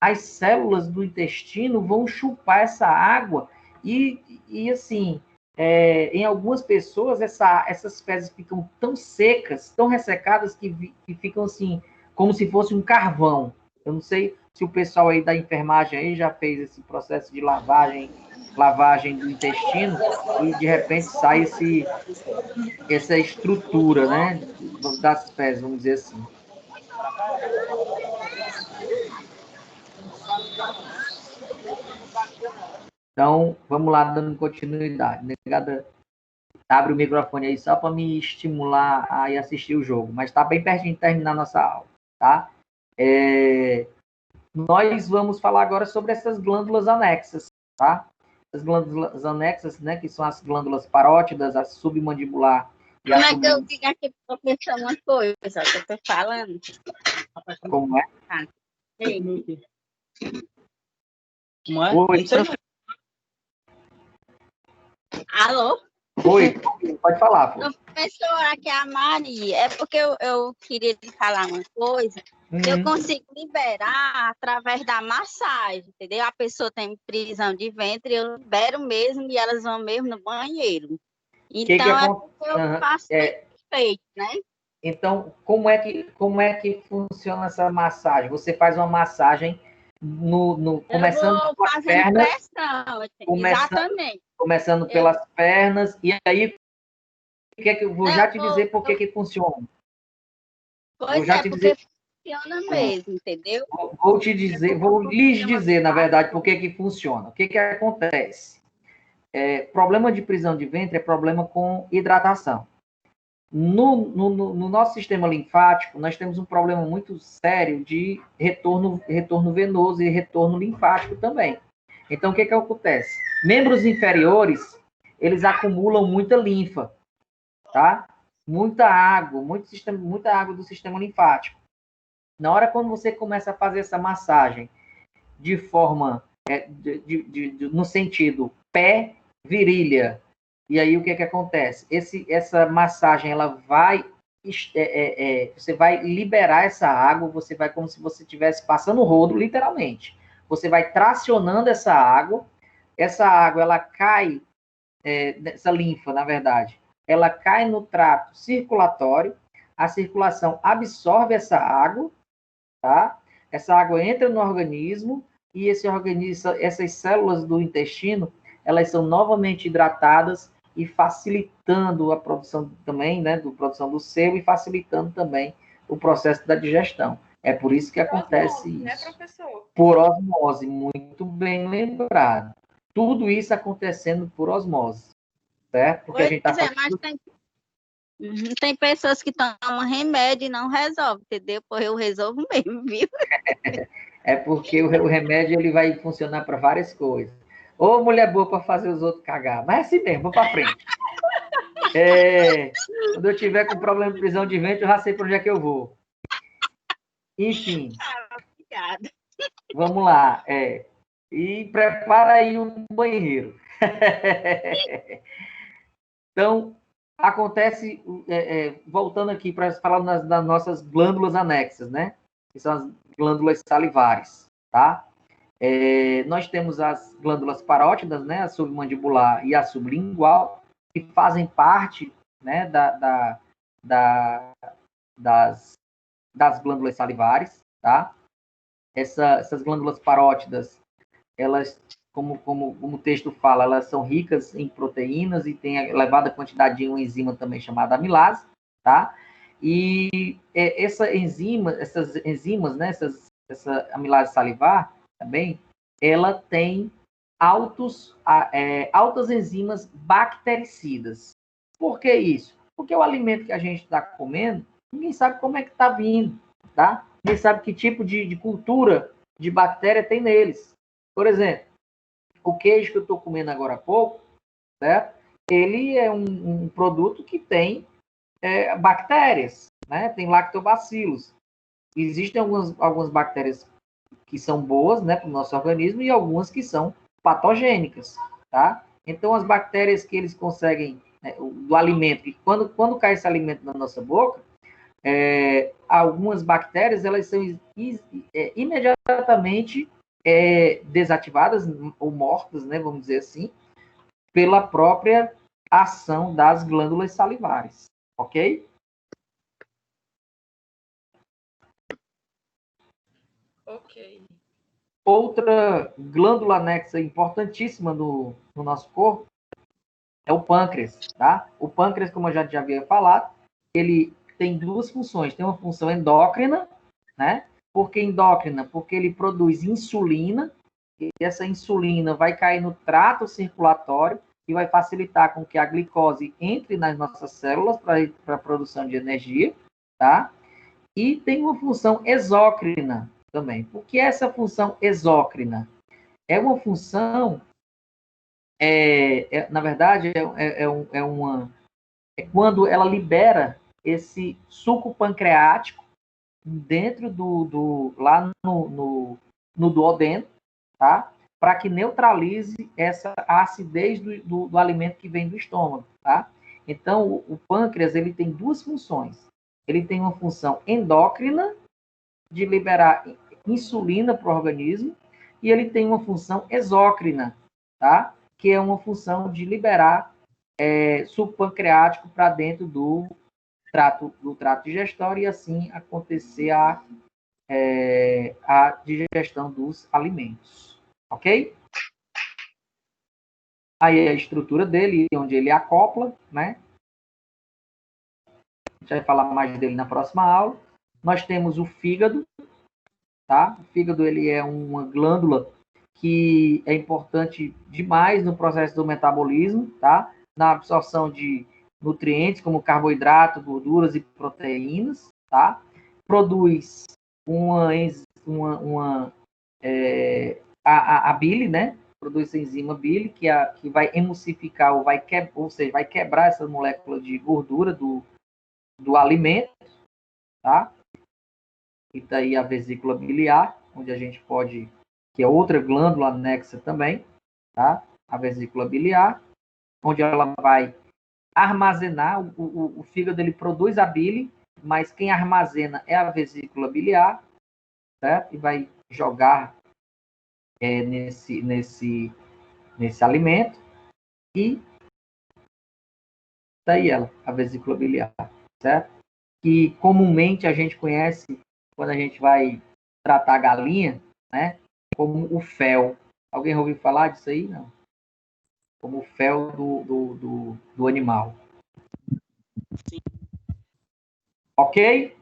as células do intestino vão chupar essa água e assim, em algumas pessoas, essas fezes ficam tão secas, tão ressecadas, que ficam assim, como se fosse um carvão. Eu não sei se o pessoal aí da enfermagem aí já fez esse processo de lavagem do intestino e de repente sai essa estrutura, né, das fezes, vamos dizer assim. Então, vamos lá, dando continuidade. Negada, abre o microfone aí só para me estimular a ir assistir o jogo, mas está bem pertinho de terminar a nossa aula, tá? Nós vamos falar agora sobre essas glândulas anexas, tá? As glândulas anexas, né, que são as glândulas parótidas, a submandibular. Como é que eu digo aqui para pensar uma coisa que eu estou falando? Como é? Como é? Oi. Alô? Oi, pode falar. Professora, aqui é a Maria. É porque eu queria lhe falar uma coisa. Eu consigo liberar através da massagem, entendeu? A pessoa tem prisão de ventre, eu libero mesmo e elas vão mesmo no banheiro. Então, eu faço feito, né? Então, como é que funciona essa massagem? Você faz uma massagem começando pelas pernas. Pressão, exatamente. Começando pelas pernas, e aí eu vou já te dizer por que funciona. Pois porque funciona mesmo, entendeu? Vou lhes dizer, na verdade, por que funciona. O que acontece? Problema de prisão de ventre é problema com hidratação. No nosso sistema linfático, nós temos um problema muito sério de retorno venoso e retorno linfático também. Então, o que acontece? Membros inferiores, eles acumulam muita linfa, tá? Muita água do sistema linfático. Na hora quando você começa a fazer essa massagem de forma, no sentido pé-virilha, e aí o que acontece? Essa massagem, ela vai, você vai liberar essa água, você vai como se você estivesse passando o rodo, literalmente. Você vai tracionando essa água ela cai, essa linfa, na verdade, ela cai no trato circulatório, a circulação absorve essa água, tá? Essa água entra no organismo e essas células do intestino, elas são novamente hidratadas e facilitando a produção também, né, produção do sebo e facilitando também o processo da digestão. É por isso que acontece isso. Né, professor? Por osmose, muito bem lembrado. Tudo isso acontecendo por osmose, certo? Porque a gente tá mas tem pessoas que tomam remédio e não resolvem, entendeu? Porque eu resolvo mesmo, viu? É porque o remédio ele vai funcionar para várias coisas. Ou mulher boa para fazer os outros cagar. Mas é assim mesmo, vamos para frente. Quando eu tiver com problema de prisão de ventre, eu já sei para onde é que eu vou. Enfim. Obrigada. Vamos lá. E prepara aí um banheiro. Então, acontece, voltando aqui para falar das nossas glândulas anexas, né? Que são as glândulas salivares, tá? Nós temos as glândulas parótidas, né? A submandibular e a sublingual, que fazem parte, né, das glândulas salivares, tá? Essas glândulas parótidas, elas, como o texto fala, elas são ricas em proteínas e têm elevada quantidade de uma enzima também chamada amilase, tá? E essas enzimas, né, essa amilase salivar, também, ela tem altas enzimas bactericidas. Por que isso? Porque o alimento que a gente está comendo, ninguém sabe como é que está vindo, tá? Ninguém sabe que tipo de cultura de bactéria tem neles. Por exemplo, o queijo que eu estou comendo agora há pouco, certo? Ele é um produto que tem bactérias, né? Tem lactobacilos. Existem algumas bactérias que são boas, né, para o nosso organismo e algumas que são patogênicas, tá? Então, as bactérias que eles conseguem, né, do alimento, que quando cai esse alimento na nossa boca, algumas bactérias, elas são imediatamente desativadas ou mortas, né, vamos dizer assim, pela própria ação das glândulas salivares, ok? Ok. Outra glândula anexa importantíssima no nosso corpo é o pâncreas, tá? O pâncreas, como eu já havia falado, ele tem duas funções. Tem uma função endócrina, né? Por que endócrina? Porque ele produz insulina, e essa insulina vai cair no trato circulatório e vai facilitar com que a glicose entre nas nossas células para a produção de energia, tá? E tem uma função exócrina também. O que é essa função exócrina? É uma função, na verdade, é quando ela libera esse suco pancreático dentro lá no duodeno, tá? Para que neutralize essa acidez do alimento que vem do estômago, tá? Então, o pâncreas, ele tem duas funções. Ele tem uma função endócrina, de liberar insulina para o organismo, e ele tem uma função exócrina, tá? Que é uma função de liberar suco pancreático para dentro do trato digestório e assim acontecer a digestão dos alimentos, ok? Aí a estrutura dele, onde ele acopla, né? A gente vai falar mais dele na próxima aula. Nós temos o fígado, tá? O fígado, ele é uma glândula que é importante demais no processo do metabolismo, tá? Na absorção de nutrientes como carboidrato, gorduras e proteínas, tá? Produz a bile, né? Produz a enzima bile, que vai emulsificar, ou seja, vai quebrar essa molécula de gordura do alimento, tá? E daí a vesícula biliar, onde a gente pode, que é outra glândula anexa também, tá? A vesícula biliar, onde ela vai armazenar, o fígado ele produz a bile, mas quem armazena é a vesícula biliar, certo? E vai jogar nesse alimento, e daí ela, a vesícula biliar, certo? Que comumente a gente conhece, quando a gente vai tratar a galinha, né? Como o fel. Alguém ouviu falar disso aí? Não. Como o fel do animal. Sim. Ok?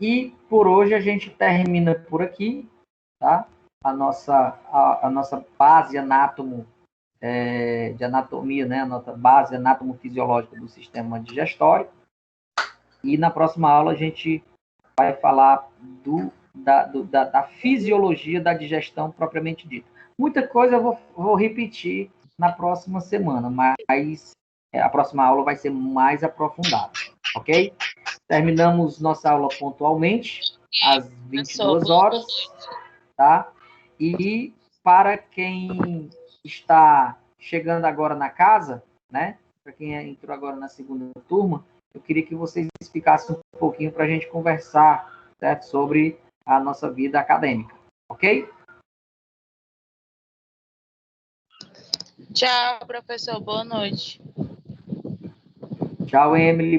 E por hoje a gente termina por aqui, tá? A nossa base de anatomia, né? A nossa base anatomofisiológica do sistema digestório. E na próxima aula a gente vai falar da fisiologia da digestão propriamente dita. Muita coisa eu vou repetir na próxima semana, mas a próxima aula vai ser mais aprofundada, ok? Terminamos nossa aula pontualmente, às 22 horas, tá? E para quem está chegando agora na casa, né? Para quem entrou agora na segunda turma, eu queria que vocês ficassem um pouquinho para a gente conversar, certo? Sobre a nossa vida acadêmica, ok? Tchau, professor. Boa noite. Tchau, Emily.